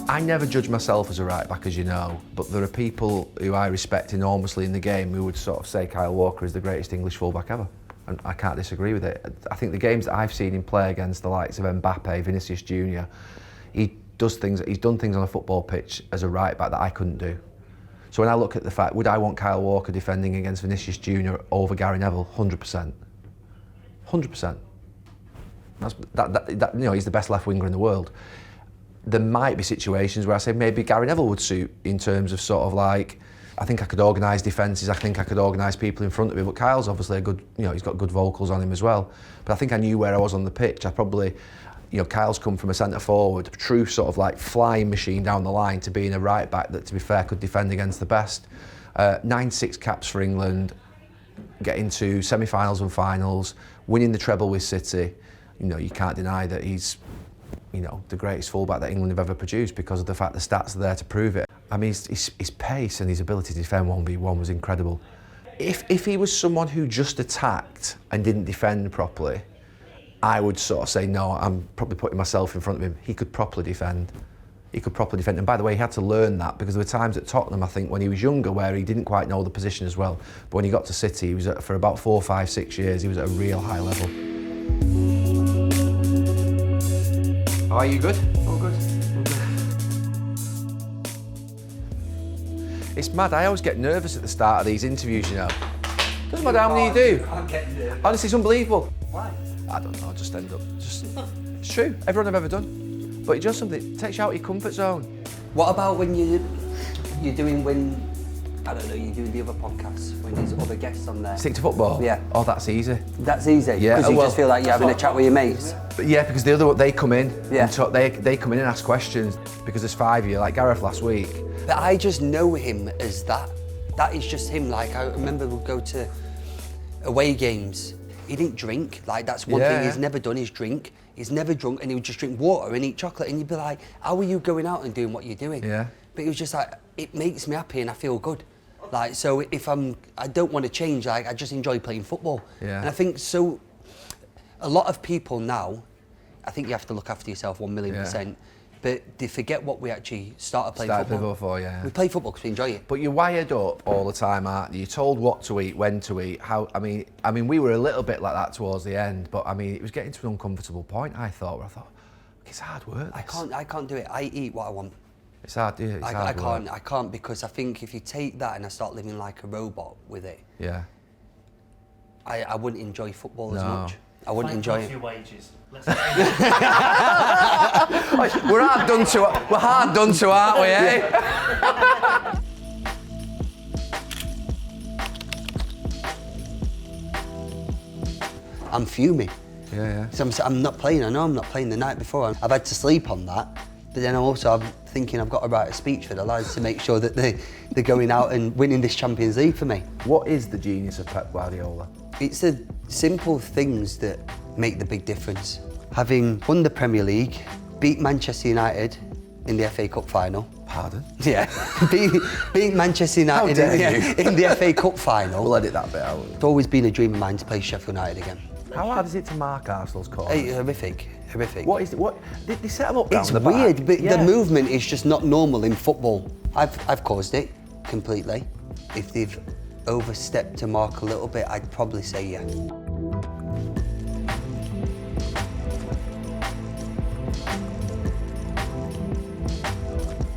I never judge myself as a right back, as you know, but there are people who I respect enormously in the game who would sort of say Kyle Walker is the greatest English fullback ever. And I can't disagree with it. I think the games that I've seen him play against the likes of Mbappe, Vinicius Jr., he's done things on a football pitch as a right back that I couldn't do. So when I look at the fact, would I want Kyle Walker defending against Vinicius Jr. over Gary Neville? 100%. 100%. You know, he's the best left winger in the world. There might be situations where I say maybe Gary Neville would suit in terms of sort of like, I think I could organise defences, I think I could organise people in front of me, but Kyle's obviously a good, you know, he's got good vocals on him as well. But I think I knew where I was on the pitch. I probably, you know, Kyle's come from a centre forward, a true sort of like flying machine down the line to being a right back that, to be fair, could defend against the best. 9-6 caps for England, getting to semi-finals and finals, winning the treble with City. You know, you can't deny that he's, you know, the greatest fullback that England have ever produced because of the fact the stats are there to prove it. I mean, his pace and his ability to defend 1v1 was incredible. If he was someone who just attacked and didn't defend properly, I would sort of say, no, I'm probably putting myself in front of him. He could properly defend. He could properly defend. And by the way, he had to learn that because there were times at Tottenham, I think, when he was younger where he didn't quite know the position as well. But when he got to City, he was for about 4, 5, 6 years, he was at a real high level. Are you good? All good. It's mad, I always get nervous at the start of these interviews, you know. Doesn't matter how many you do. Honestly, it's unbelievable. Why? I don't know, I just end up, it's true, everyone I've ever done. But it does something, it takes you out of your comfort zone. What about when you're doing, I don't know, you're doing the other podcasts, when there's other guests on there? Stick to football? Yeah. Oh, that's easy. That's easy? Yeah. Because you just feel like you're having a chat with your mates? But yeah, because the other they come in, yeah. and they come in and ask questions, because there's 5 of you, like Gareth last week. But I just know him as that. That is just him. Like, I remember we'd go to away games. He didn't drink. Like, that's one thing he's never done, is drink. He's never drunk, and he would just drink water and eat chocolate, and you'd be like, how are you going out and doing what you're doing? Yeah. But he was just like, it makes me happy and I feel good. Like, so if I don't want to change, like, I just enjoy playing football. Yeah. And I think so, a lot of people now, I think you have to look after yourself 1,000,000%. But they forget what we actually started playing football for. Yeah. We play football because we enjoy it. But you're wired up all the time, aren't you? You're told what to eat, when to eat, how. I mean, we were a little bit like that towards the end, but I mean, it was getting to an uncomfortable point. I thought, it's hard work. I can't do it. I eat what I want. It's hard, yeah. I can't because I think if you take that and I start living like a robot with it, yeah, I wouldn't enjoy football as much. I wouldn't enjoy it. Your wages. We're hard done to, aren't we, eh? I'm fuming. Yeah. So I'm not playing. I know I'm not playing the night before. I've had to sleep on that. But then also I'm thinking I've got to write a speech for the lads to make sure that they're going out and winning this Champions League for me. What is the genius of Pep Guardiola? It's the simple things that make the big difference. Having won the Premier League, beat Manchester United in the FA Cup final. Pardon? Yeah, beat Manchester United in the FA Cup final. We'll edit that bit out. It's always been a dream of mine to play Sheffield United again. How hard is it to mark Arsenal's corners? Horrific. What is it? What they set them up down it's the back? It's weird, but the movement is just not normal in football. I've caused it completely. If they've overstepped to mark a little bit, I'd probably say yeah.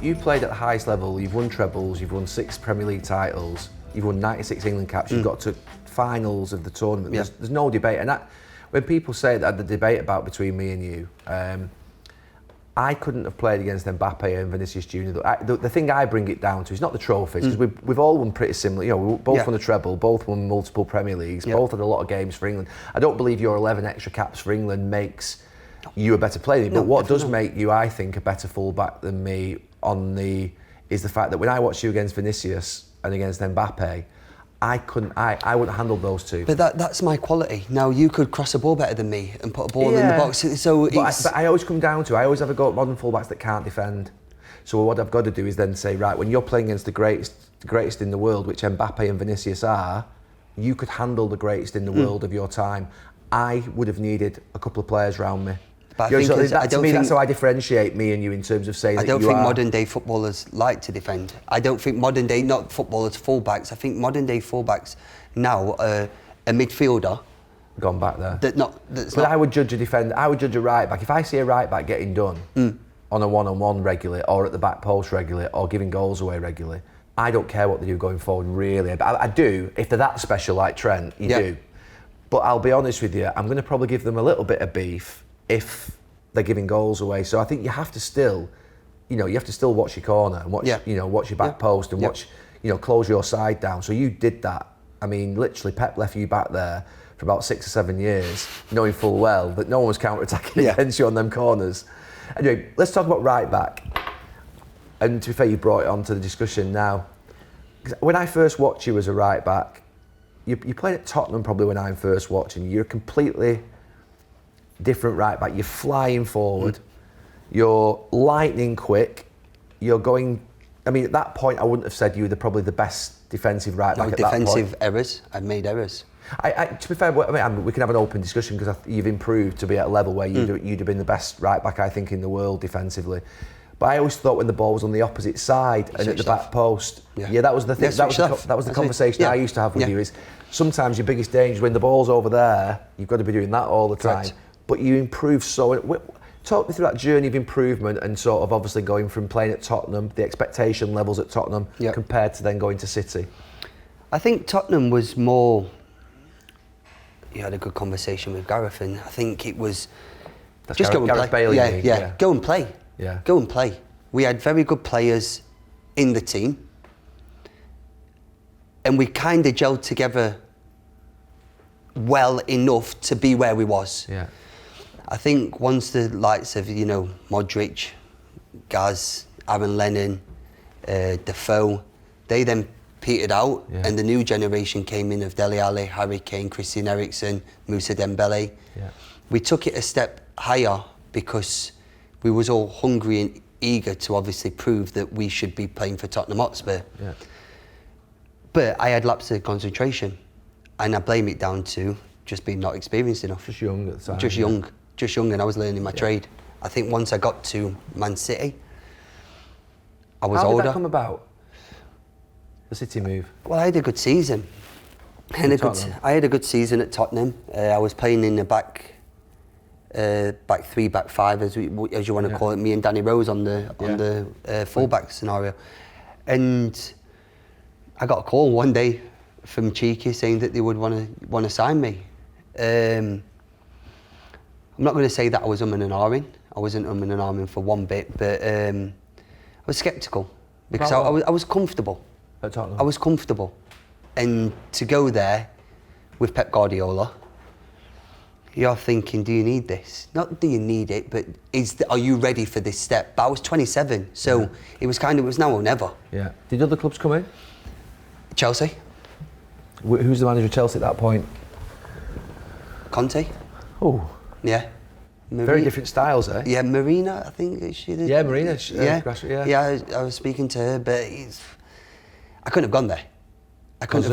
You've played at the highest level, you've won trebles, you've won 6 Premier League titles, you've won 96 England caps, you've got to finals of the tournament. Yeah. There's no debate. And that, when people say that the debate about between me and you, I couldn't have played against Mbappe and Vinicius Jr. The thing I bring it down to is not the trophies, because we've all won pretty similar. You know, we both won a treble, both won multiple Premier Leagues, both had a lot of games for England. I don't believe your 11 extra caps for England makes you a better player, but what does make you, I think, a better fullback than me is the fact that when I watched you against Vinicius and against Mbappe, I wouldn't handle those two. But that's my quality. Now, you could cross a ball better than me and put a ball in the box. So but I always come down to, I always have a go at modern fullbacks that can't defend. So what I've got to do is then say, right, when you're playing against the greatest in the world, which Mbappe and Vinicius are, you could handle the greatest in the world of your time. I would have needed a couple of players around me. But I think that's how I differentiate me and you in terms of saying that you are... I don't think modern day footballers like to defend. I don't think modern day, not footballers, fullbacks. I think modern day fullbacks now, a midfielder... Gone back there. I would judge a right back. If I see a right back getting done on a one-on-one regularly, or at the back post regularly, or giving goals away regularly, I don't care what they do going forward, really. I do, if they're that special like Trent, you do. But I'll be honest with you, I'm going to probably give them a little bit of beef if they're giving goals away. So I think you have to still, watch your corner and watch your back post and watch, close your side down. So you did that. I mean, literally, Pep left you back there for about 6 or 7 years, knowing full well that no one was counter-attacking against you on them corners. Anyway, let's talk about right back. And to be fair, you brought it on to the discussion now. When I first watched you as a right back, you played at Tottenham probably when I'm first watching you. You're a completely different right back. You're flying forward. You're lightning quick. You're going... I mean, at that point, I wouldn't have said you were probably the best defensive right back at that point. Defensive errors. I've made errors. To be fair, we can have an open discussion because you've improved to be at a level where you'd have been the best right back, I think, in the world defensively. But I always thought when the ball was on the opposite side and at the back post, that was the thing. That was the conversation I used to have with you. Is sometimes your biggest danger is when the ball's over there, you've got to be doing that all the time. Correct. But you improve so. Talk me through that journey of improvement and sort of obviously going from playing at Tottenham, the expectation levels at Tottenham compared to then going to City. I think Tottenham was more. You had a good conversation with Gareth, and I think it was just go and play. Bailey, go and play. Yeah. Go and play. We had very good players in the team, and we kind of gelled together well enough to be where we was. Yeah. I think once the likes of Modric, Gaz, Aaron Lennon, Defoe, they then petered out, and the new generation came in of Dele Alli, Harry Kane, Christian Eriksen, Moussa Dembele. Yeah. We took it a step higher because we was all hungry and eager to obviously prove that we should be playing for Tottenham Hotspur. Yeah. But I had lapses of concentration, and I blame it down to just being not experienced enough. Just young at the time. Just young, and I was learning my trade. I think once I got to Man City, I was older. How did that come about? The City move? Well, I had a good season. I had a good season at Tottenham. I was playing in the back three, back five, as you want to call it. Me and Danny Rose on the fullback scenario, and I got a call one day from Cheeky saying that they would want to sign me. I'm not going to say that I was umming and ahhing. I wasn't umming and ahhing for one bit, but I was sceptical because I was comfortable. At Tottenham. I was comfortable, and to go there with Pep Guardiola, you're thinking, do you need this? Not do you need it, but are you ready for this step? But I was 27, so it was now or never. Yeah. Did other clubs come in? Chelsea. Who's the manager of Chelsea at that point? Conte. Oh. Yeah. Very different styles, eh? Yeah, Marina, I think she did. Yeah, Marina. I was speaking to her, but I couldn't have gone there. Because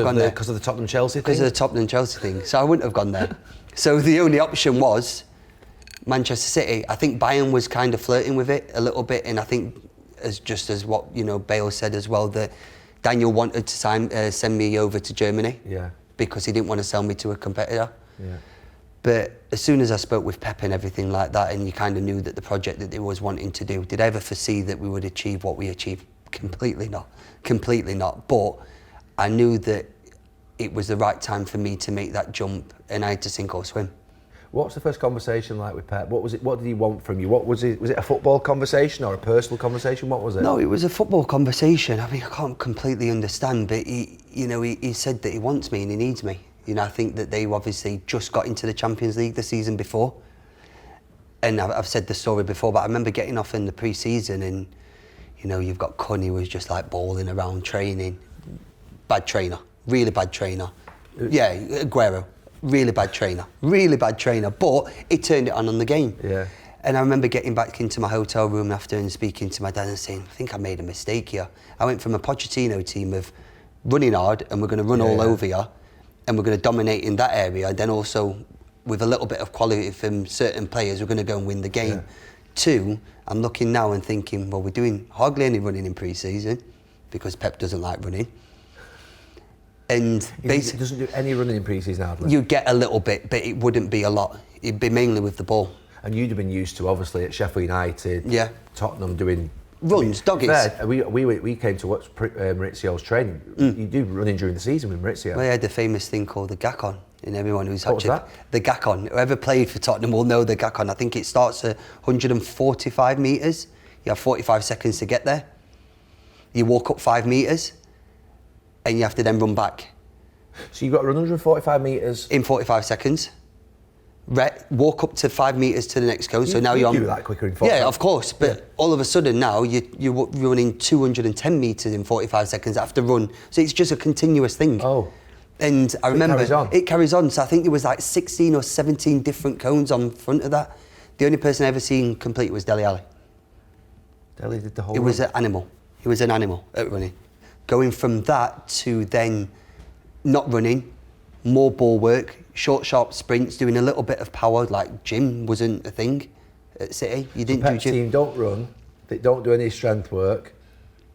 of the Tottenham Chelsea thing? Because of the Tottenham Chelsea thing. So I wouldn't have gone there. So the only option was Manchester City. I think Bayern was kind of flirting with it a little bit, and I think as what Bale said as well, that Daniel wanted to send me over to Germany. Yeah. Because he didn't want to sell me to a competitor. Yeah. But as soon as I spoke with Pep and everything like that, and you kind of knew that the project that they was wanting to do, did I ever foresee that we would achieve what we achieved? Completely not. But I knew that it was the right time for me to make that jump, and I had to sink or swim. What's the first conversation like with Pep? What was it? What did he want from you? What was it? Was it a football conversation or a personal conversation? What was it? No, it was a football conversation. I mean, I can't completely understand, but he said that he wants me and he needs me. I think that they obviously just got into the Champions League the season before, and I've said the story before, but I remember getting off in the pre-season, and you've got Cunny who was just like balling around training. Bad trainer, really bad trainer. Yeah, Aguero, really bad trainer, but he turned it on the game. Yeah. And I remember getting back into my hotel room after and speaking to my dad and saying, I think I made a mistake here. I went from a Pochettino team of running hard and we're going to run all over you and we're going to dominate in that area, then also with a little bit of quality from certain players, we're going to go and win the game. 2, I'm looking now and thinking, well, we're doing hardly any running in pre-season because Pep doesn't like running. And basically, doesn't do any running in pre-season hardly. You get a little bit, but it wouldn't be a lot. It'd be mainly with the ball. And you'd have been used to, obviously, at Sheffield United, Tottenham doing runs, doggies. We came to watch Maurizio's training. You do running during the season with Maurizio. We had the famous thing called the Gacon, and everyone who's what was that? The Gacon. Whoever played for Tottenham will know the Gacon. I think it starts at 145 metres. You have 45 seconds to get there. You walk up 5 metres, and you have to then run back. So you've got to run 145 metres in 45 seconds. Walk up to 5 metres to the next cone. So now you're on. You do that quicker in 45. Yeah, of course. But all of a sudden now you're running 210 metres in 45 seconds after run. So it's just a continuous thing. Oh. And I remember it carries on. So I think there was like 16 or 17 different cones on front of that. The only person I ever seen complete was Dele Alli. Dele did the whole. It was an animal. He was an animal at running. Going from that to then not running, more ball work, short, sharp sprints, doing a little bit of power, like gym wasn't a thing at City. You didn't do gym. Team don't run, they don't do any strength work.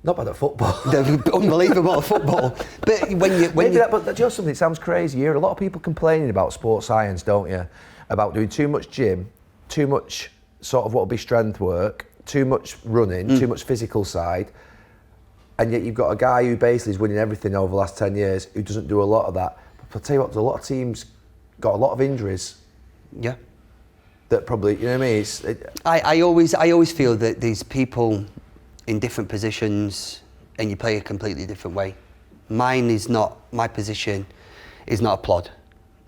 Not bad at football. They're unbelievable at football. But when you... But do you know something? It sounds crazy. You hear a lot of people complaining about sports science, don't you? About doing too much gym, too much sort of what will be strength work, too much running, too much physical side. And yet you've got a guy who basically is winning everything over the last 10 years who doesn't do a lot of that. But I'll tell you what, a lot of teams got a lot of injuries. Yeah. That probably, you know what I mean? I always feel that these people in different positions and you play a completely different way. My position is not a plod.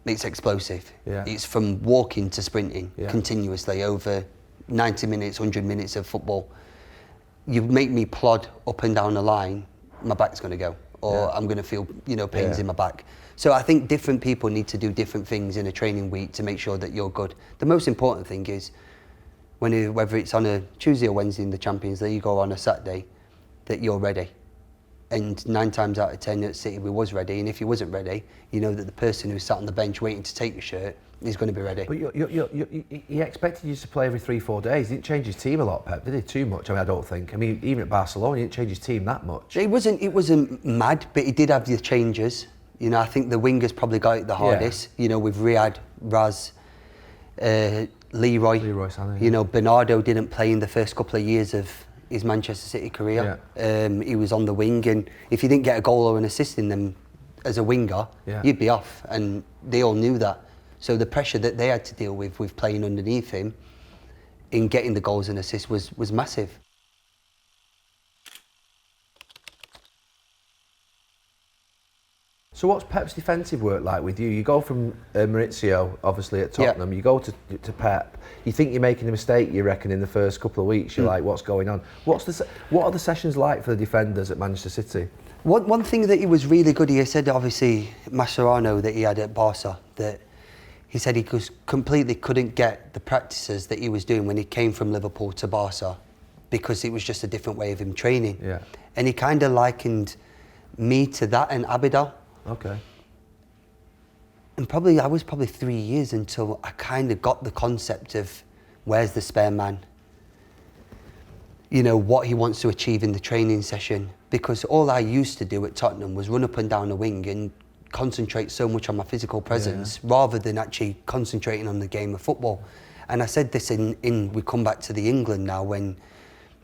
It's explosive. Yeah. It's from walking to sprinting continuously over 90 minutes, 100 minutes of football. You make me plod up and down the line, my back's going to go, or I'm going to feel, pains in my back. So I think different people need to do different things in a training week to make sure that you're good. The most important thing is, whether it's on a Tuesday or Wednesday in the Champions League or on a Saturday, that you're ready. And 9 times out of 10 at City we was ready, and if you wasn't ready, you know that the person who sat on the bench waiting to take your shirt is going to be ready. But he expected you to play every 3-4 days. He didn't change his team a lot, Pep, did he? Too much? I mean, I don't think. I mean, even at Barcelona, he didn't change his team that much. It wasn't mad, but he did have the changes. I think the wingers probably got it the hardest. With Riyad, Raz, Leroy Sané, Bernardo didn't play in the first couple of years of his Manchester City career. He was on the wing, and if you didn't get a goal or an assist in them as a winger, you'd be off, and they all knew that. So the pressure that they had to deal with playing underneath him in getting the goals and assists was massive. So what's Pep's defensive work like with you? You go from Maurizio, obviously at Tottenham, you go to Pep, you think you're making a mistake, you reckon, in the first couple of weeks, you're like, what's going on? What are the sessions like for the defenders at Manchester City? One thing that he was really good, he said, obviously, Mascherano that he had at Barca, that he said he completely couldn't get the practices that he was doing when he came from Liverpool to Barca because it was just a different way of him training. Yeah. And he kind of likened me to that and Abidal. Okay. And I was probably 3 years until I kind of got the concept of where's the spare man? What he wants to achieve in the training session. Because all I used to do at Tottenham was run up and down the wing and concentrate so much on my physical presence rather than actually concentrating on the game of football. And I said this we come back to the England now when,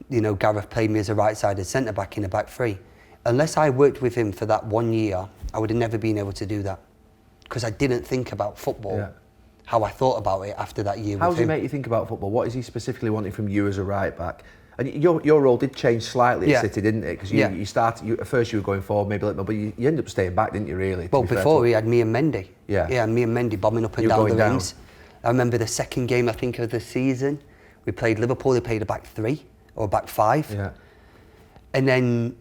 Gareth played me as a right-sided centre-back in a back three. Unless I worked with him for that 1 year, I would have never been able to do that. Because I didn't think about football how I thought about it after that year with him. How does he make you think about football? What is he specifically wanting from you as a right-back? And your role did change slightly at City, didn't it? Because you started, at first you were going forward maybe a little bit, but you ended up staying back, didn't you, really? Well, before he had me and Mendy. Yeah, me and Mendy bombing up and down the wings. I remember the second game, I think, of the season. We played Liverpool, they played a back three or a back five. Yeah. And then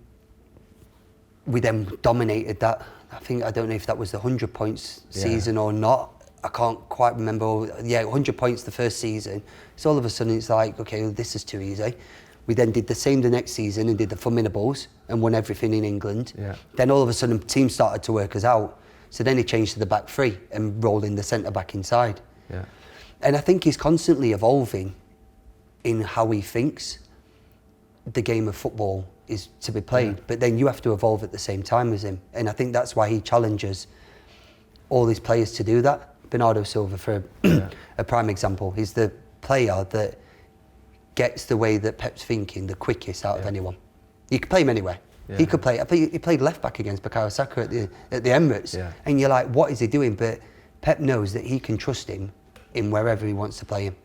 we then dominated that. I don't know if that was the 100 points season or not. I can't quite remember. 100 points the first season. So all of a sudden it's like, okay, well, this is too easy. We then did the same the next season and did the Forminables and won everything in England. Yeah. Then all of a sudden teams started to work us out. So then he changed to the back three and rolled in the centre back inside. Yeah. And I think he's constantly evolving in how he thinks the game of football is to be played, but then you have to evolve at the same time as him. And I think that's why he challenges all his players to do that. Bernardo Silva, for a prime example, he's the player that gets the way that Pep's thinking the quickest out of anyone. You could play him anywhere. He could play. He played left back against Bukayo Saka at the Emirates, and you're like, what is he doing? But Pep knows that he can trust him in wherever he wants to play him.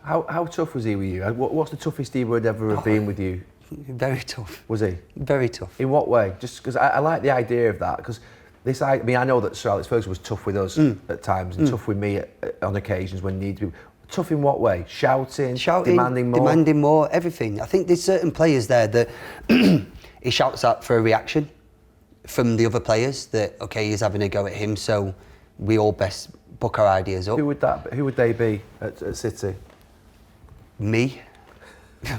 How tough was he with you? What's the toughest he would ever have been with you? Very tough. Was he? Very tough. In what way? Just because I like the idea of that, because I know that Sir Alex Ferguson was tough with us at times and tough with me on occasions when need to be. Tough in what way? Shouting, demanding more? Demanding more, everything. I think there's certain players there that he shouts at for a reaction from the other players that, okay, he's having a go at him, so we all best book our ideas up. Who would they be at City? Me.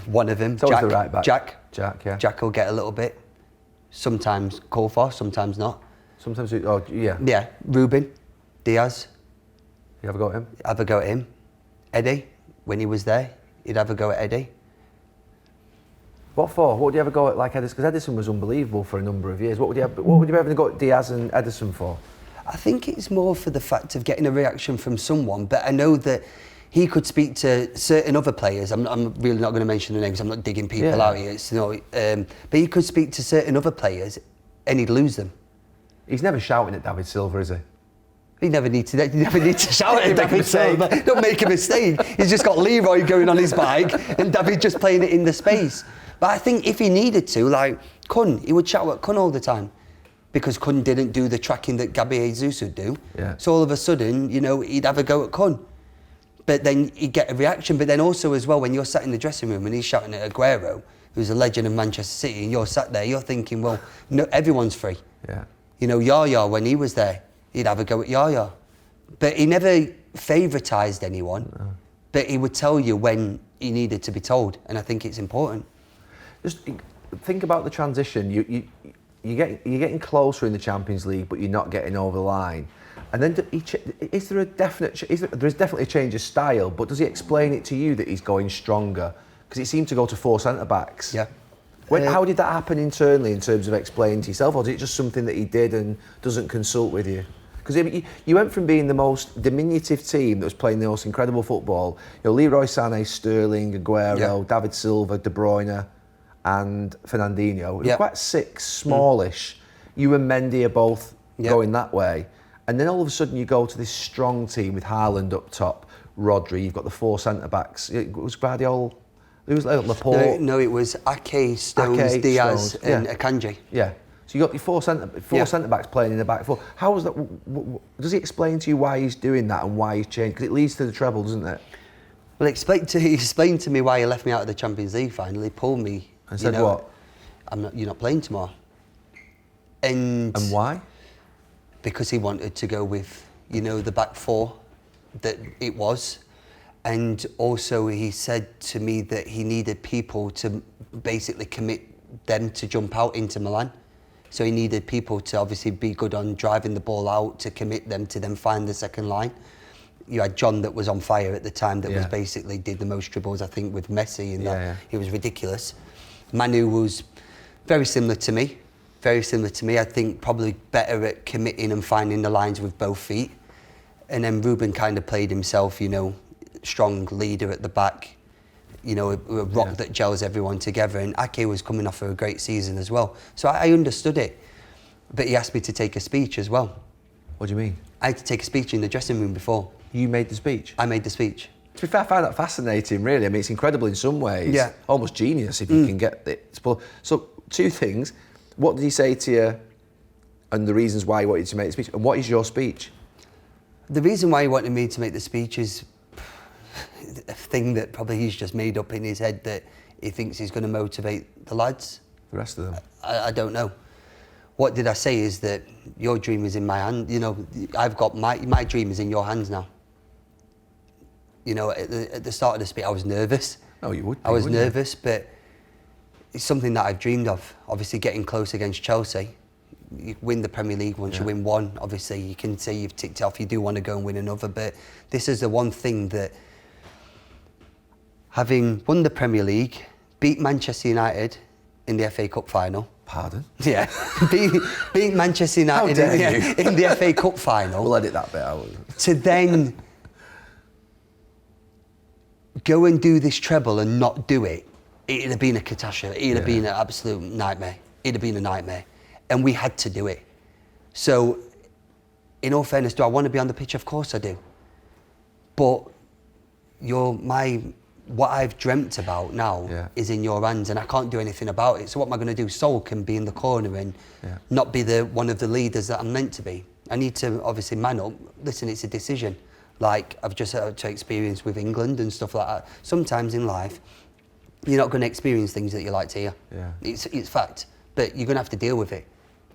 One of them. It's always the right back. Jack, yeah. Jack will get a little bit. Sometimes called for, sometimes not. Sometimes, yeah. Yeah, Ruben, Diaz. You have a go at him? Have a go at him. Eddie, when he was there, he'd have a go at Eddie. What for? What would you ever go at like Edison? Because Edison was unbelievable for a number of years. What would you ever go at Diaz and Edison for? I think it's more for the fact of getting a reaction from someone, but I know that he could speak to certain other players. I'm really not going to mention the names. I'm not digging people out here. It's, but he could speak to certain other players, and he'd lose them. He's never shouting at David Silva, is he? You never need to shout at David Silva. Don't make a mistake. He's just got Leroy going on his bike, and David just playing it in the space. But I think if he needed to, like Kun, he would shout at Kun all the time, because Kun didn't do the tracking that Gabby Jesus would do. Yeah. So all of a sudden, he'd have a go at Kun. But then he'd get a reaction. But then also as well, when you're sat in the dressing room and he's shouting at Aguero, who's a legend of Manchester City, and you're sat there, you're thinking, well, no, everyone's free. Yeah. Yaya, when he was there, he'd have a go at Yaya. But he never favouritised anyone, but he would tell you when he needed to be told, and I think it's important. Just think about the transition. You're getting closer in the Champions League, but you're not getting over the line. And then is there there's definitely a change of style, but does he explain it to you that he's going stronger? Because it seemed to go to 4 centre-backs. Yeah. How did that happen internally in terms of explaining to yourself, or is it just something that he did and doesn't consult with you? Because you went from being the most diminutive team that was playing the most incredible football, Leroy Sané, Sterling, Aguero, David Silva, De Bruyne, and Fernandinho. It was quite smallish. You and Mendy are both going that way. And then all of a sudden you go to this strong team with Haaland up top, Rodri, you've got the 4 centre-backs. It was Guardiola, it was Laporte. No, it was Ake, Stones, Diaz and Akanji. Yeah. So you got your 4 centre-backs playing in the back 4. How was that? Does he explain to you why he's doing that and why he's changed? Because it leads to the treble, doesn't it? Well, he explained to me why he left me out of the Champions League final. He pulled me. And said what? You're not playing tomorrow. And why? Because he wanted to go with, the back 4 that it was. And also he said to me that he needed people to basically commit them to jump out into Milan. So he needed people to obviously be good on driving the ball out, to commit them to then find the second line. You had John that was on fire at the time that was basically did the most dribbles, I think, with Messi, and that he was ridiculous. Manu was very similar to me. Very similar to me. I think probably better at committing and finding the lines with both feet. And then Ruben kind of played himself, strong leader at the back, a rock that gels everyone together. And Ake was coming off of a great season as well. So I understood it. But he asked me to take a speech as well. What do you mean? I had to take a speech in the dressing room before. You made the speech? I made the speech. To be fair, I find that fascinating, really. I mean, it's incredible in some ways. Yeah. Almost genius if you can get it. So, 2 things. What did he say to you and the reasons why he wanted you to make the speech? And what is your speech? The reason why he wanted me to make the speech is a thing that probably he's just made up in his head, that he thinks he's going to motivate the lads. The rest of them? I don't know. What did I say is that your dream is in my hand. I've got my dream is in your hands now. At the start of the speech, I was nervous. Oh, you would be, I was nervous, but it's something that I've dreamed of. Obviously, getting close against Chelsea, you win the Premier League once you win one. Obviously, you can say you've ticked off. You do want to go and win another, but this is the one thing that, having won the Premier League, beat Manchester United in the FA Cup final. Pardon? Yeah, beat Manchester United in the FA Cup final. We'll edit that bit out. To then go and do this treble and not do it, it'd have been a catastrophe. It'd have been an absolute nightmare. It'd have been a nightmare. And we had to do it. So, in all fairness, do I want to be on the pitch? Of course I do. But what I've dreamt about now is in your hands, and I can't do anything about it. So what am I going to do? Sol can be in the corner and not be one of the leaders that I'm meant to be. I need to obviously man up. Listen, it's a decision. Like I've just had to experience with England and stuff like that. Sometimes in life, you're not going to experience things that you like to hear. Yeah. It's fact, but you're going to have to deal with it.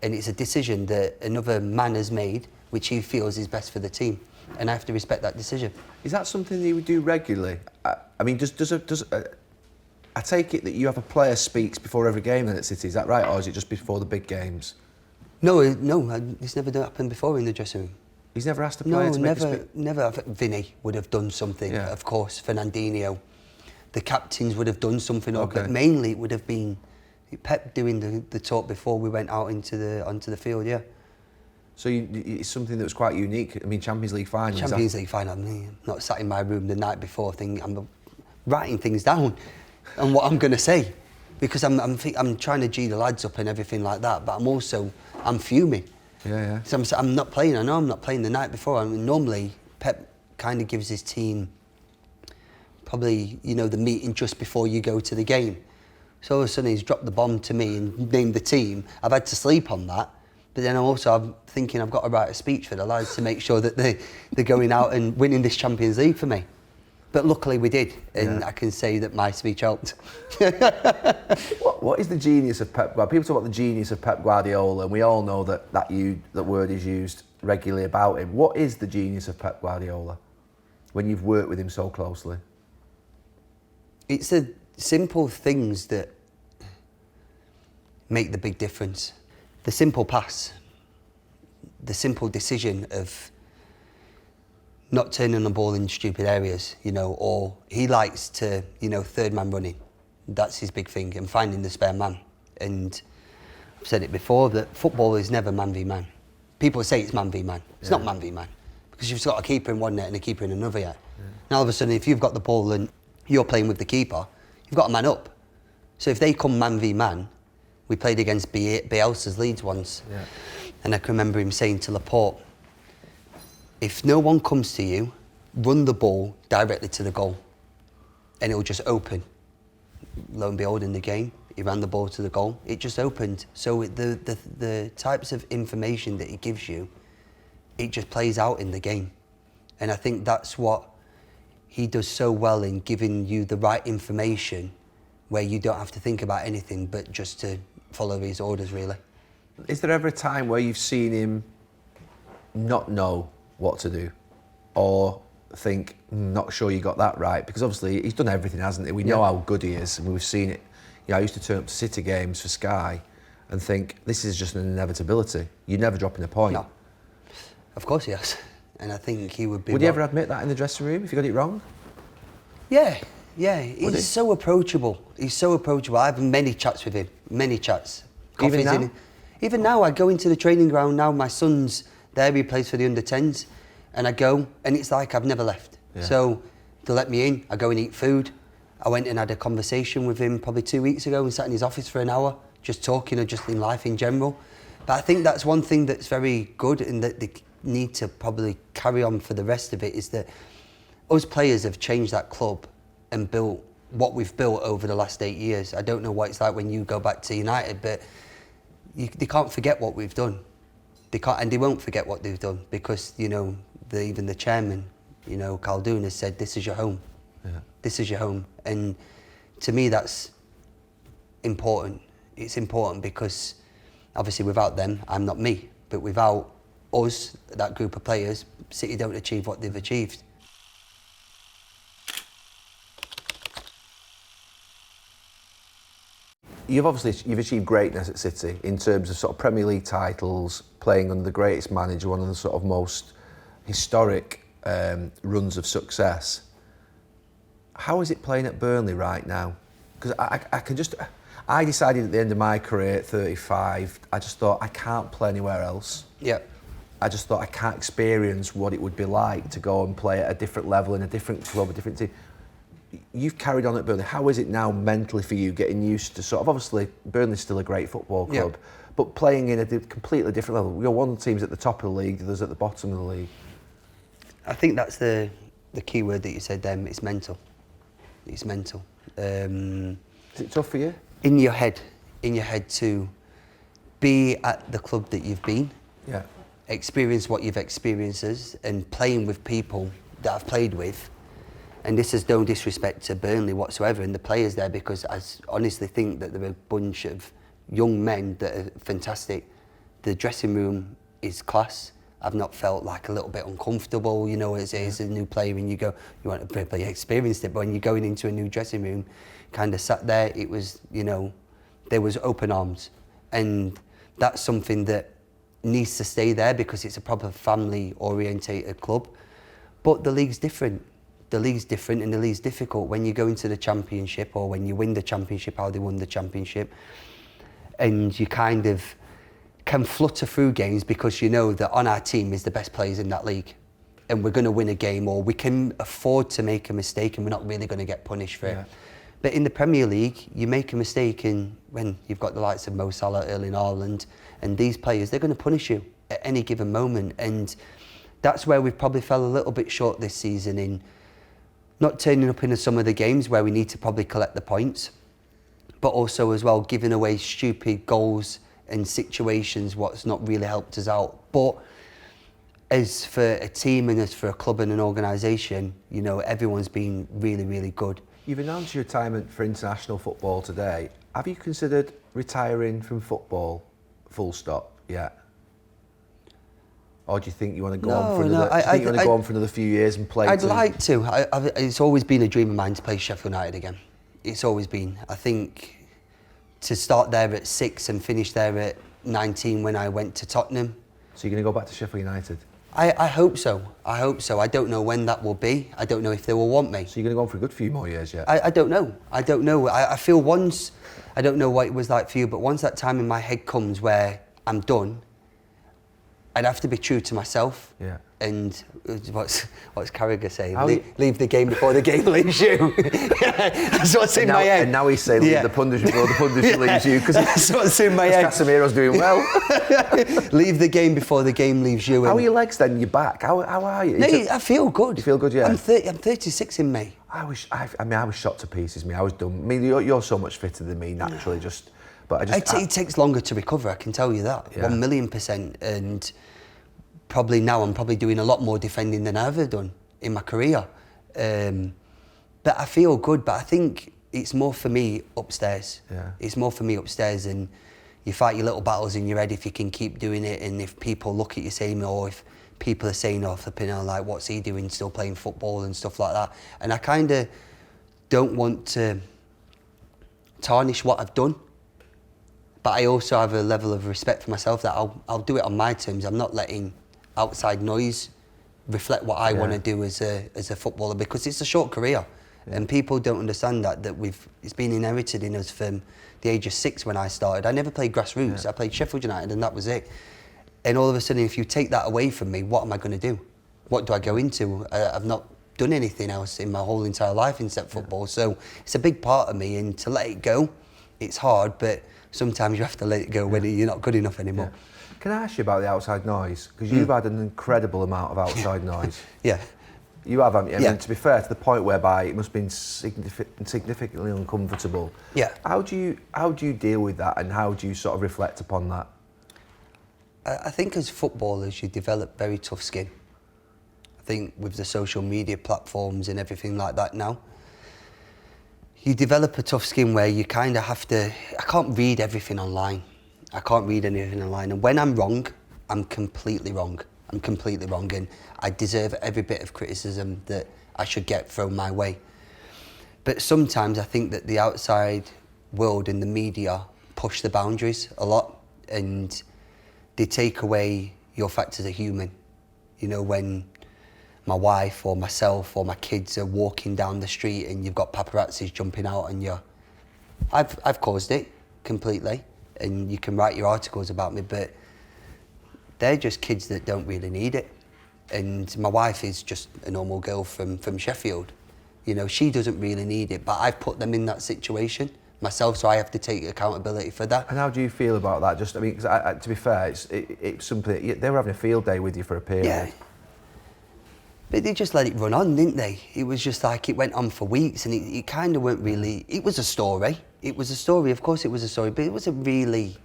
And it's a decision that another man has made, which he feels is best for the team. And I have to respect that decision. Is that something that you would do regularly? I mean, I take it that you have a player speaks before every game then at City, is that right? Or is it just before the big games? No, it's never happened before in the dressing room. He's never asked a player to make a speech? Never. Vinny would have done something, of course, Fernandinho. The captains would have done something, but mainly it would have been Pep doing the talk before we went out onto the field, So it's something that was quite unique. I mean, Champions League final. League final. I'm not sat in my room the night before thinking I'm writing things down and what I'm going to say, because I'm trying to G the lads up and everything like that. But I'm fuming. Yeah. So I'm not playing. I know I'm not playing the night before. I mean, normally Pep kind of gives his team probably the meeting just before you go to the game. So all of a sudden he's dropped the bomb to me and named the team. I've had to sleep on that. But then I'm thinking I've got to write a speech for the lads to make sure that they're going out and winning this Champions League for me. But luckily we did, and I can say that my speech helped. What is the genius of Pep Guardiola? People talk about the genius of Pep Guardiola, and we all know that word is used regularly about him. What is the genius of Pep Guardiola when you've worked with him so closely? It's the simple things that make the big difference. The simple pass, the simple decision of not turning the ball in stupid areas, or he likes to, third man running. That's his big thing, and finding the spare man. And I've said it before, that football is never man v man. People say it's man v man. It's not man v man, because you've got a keeper in one net and a keeper in another net. Now all of a sudden, if you've got the ball and you're playing with the keeper, you've got a man up. So if they come man v man, we played against Bielsa's Leeds once, and I can remember him saying to Laporte, if no one comes to you, run the ball directly to the goal, and it'll just open. Lo and behold, in the game, he ran the ball to the goal. It just opened. So the types of information that he gives you, it just plays out in the game. And I think that's what he does so well, in giving you the right information where you don't have to think about anything but just to follow his orders, really. Is there ever a time where you've seen him not know what to do, or think, not sure you got that right? Because obviously he's done everything, hasn't he? We know how good he is, and we've seen it. I used to turn up to City games for Sky and think, this is just an inevitability. You're never dropping a point. No. Of course he has. And I think he would be... Would you ever admit that in the dressing room if you got it wrong? Yeah. He's so approachable. He's so approachable. I have many chats with him. Many chats. Even now? Even now, I go into the training ground now. My son's there. He plays for the under-10s. And I go, and it's like I've never left. Yeah. So they let me in. I go and eat food. I went and had a conversation with him probably 2 weeks ago and sat in his office for an hour, just talking, or just in life in general. But I think that's one thing that's very good, and that they need to probably carry on for the rest of it, is that us players have changed that club and built what we've built over the last 8 years. I don't know what it's like when you go back to United, but they can't forget what we've done. They can't, and they won't forget what they've done, because even the chairman, Khaldun, has said, this is your home. Yeah. This is your home. And to me, that's important. It's important because obviously without them, I'm not me. But without us, that group of players, City don't achieve what they've achieved. You've achieved greatness at City in terms of sort of Premier League titles, playing under the greatest manager, one of the sort of most historic runs of success. How is it playing at Burnley right now? Because I decided at the end of my career at 35, I just thought I can't play anywhere else. Yeah. I just thought I can't experience what it would be like to go and play at a different level in a different club, a different team. You've carried on at Burnley. How is it now mentally for you getting used to sort of, obviously Burnley's still a great football club, but playing in a completely different level? You're one team's at the top of the league, the other's at the bottom of the league. I think that's the key word that you said then. It's mental. It's mental. Is it tough for you? In your head to be at the club that you've been, experience what you've experienced, and playing with people that I've played with. And this is no disrespect to Burnley whatsoever and the players there, because I honestly think that they're a bunch of young men that are fantastic. The dressing room is class. I've not felt like a little bit uncomfortable, you know, as a new player, and you want to play, experienced it, but when you're going into a new dressing room, kind of sat there, it was, you know, there was open arms. And that's something that needs to stay there because it's a proper family-orientated club. But the league's different. The league's different and the league's difficult. When you go into the championship or when you win the championship, how they won the championship, and you kind of can flutter through games because you know that on our team is the best players in that league and we're going to win a game, or we can afford to make a mistake and we're not really going to get punished for it. But in the Premier League, you make a mistake and when you've got the likes of Mo Salah, Erling Haaland, and these players, they're going to punish you at any given moment. And that's where we've probably fell a little bit short this season in not turning up in some of the games where we need to probably collect the points, but also as well giving away stupid goals and situations what's not really helped us out. But as for a team and as for a club and an organisation, you know, everyone's been really, really good. You've announced your retirement for international football today. Have you considered retiring from football, full stop, yet? Or do you think you want to go on for another? Go on for another few years and play? I'd like to. It's always been a dream of mine to play Sheffield United again. It's always been. I think to start there at 6 and finish there at 19 when I went to Tottenham. So you're going to go back to Sheffield United? I hope so. I hope so. I don't know when that will be. I don't know if they will want me. So you're going to go on for a good few more years yet? I don't know. I don't know. I feel once, I don't know what it was like for you, but once that time in my head comes where I'm done, I'd have to be true to myself. Yeah. And what's Carragher saying? Leave the game before the game leaves you. That's what's in my head. And now he's saying leave the pundit before the pundit leaves you. Because that's what's in my head. Casemiro's doing well. Leave the game before the game leaves you. How are your legs then? Your back? How are you? No, I feel good. You feel good, yeah? I'm 36 in May. I was shot to pieces. I was done. I mean, you're so much fitter than me naturally. It takes longer to recover. I can tell you that. Yeah. 1,000,000%. And probably now I'm doing a lot more defending than I've ever done in my career. But I feel good. But I think it's more for me upstairs. Yeah. It's more for me upstairs, and you fight your little battles in your head if you can keep doing it. And if people look at you saying, or if people are saying, oh, flipping out, like, what's he doing, still playing football and stuff like that. And I kind of don't want to tarnish what I've done. But I also have a level of respect for myself that I'll do it on my terms. I'm not letting outside noise reflect what I want to do as a footballer, because it's a short career. Yeah. And people don't understand that it's been inherited in us from the age of 6 when I started. I never played grassroots. I played Sheffield United and that was it. And all of a sudden, if you take that away from me, what am I going to do? What do I go into? I've not done anything else in my whole entire life except football. So it's a big part of me, and to let it go, it's hard, but sometimes you have to let it go when you're not good enough anymore. Yeah. Can I ask you about the outside noise? Because you've had an incredible amount of outside noise. Yeah. You have, haven't you? I mean, to be fair, to the point whereby it must have been significantly uncomfortable. Yeah. How do you deal with that, and how do you sort of reflect upon that? I think as footballers, you develop very tough skin. I think with the social media platforms and everything like that now, you develop a tough skin where you kind of have to... I can't read everything online. I can't read anything online. And when I'm wrong, I'm completely wrong. I'm completely wrong, and I deserve every bit of criticism that I should get thrown my way. But sometimes I think that the outside world and the media push the boundaries a lot, and they take away your fact as a human. You know, when my wife or myself or my kids are walking down the street and you've got paparazzis jumping out on you, I've caused it completely, and you can write your articles about me, but they're just kids that don't really need it. And my wife is just a normal girl from Sheffield. You know, she doesn't really need it, but I've put them in that situation myself, so I have to take accountability for that. And how do you feel about that? Just, I mean, 'cause to be fair, it's something, they were having a field day with you for a period. Yeah. But they just let it run on, didn't they? It was just like, it went on for weeks, and it kind of weren't really, it was a story. It was a story, of course it was a story, but it wasn't really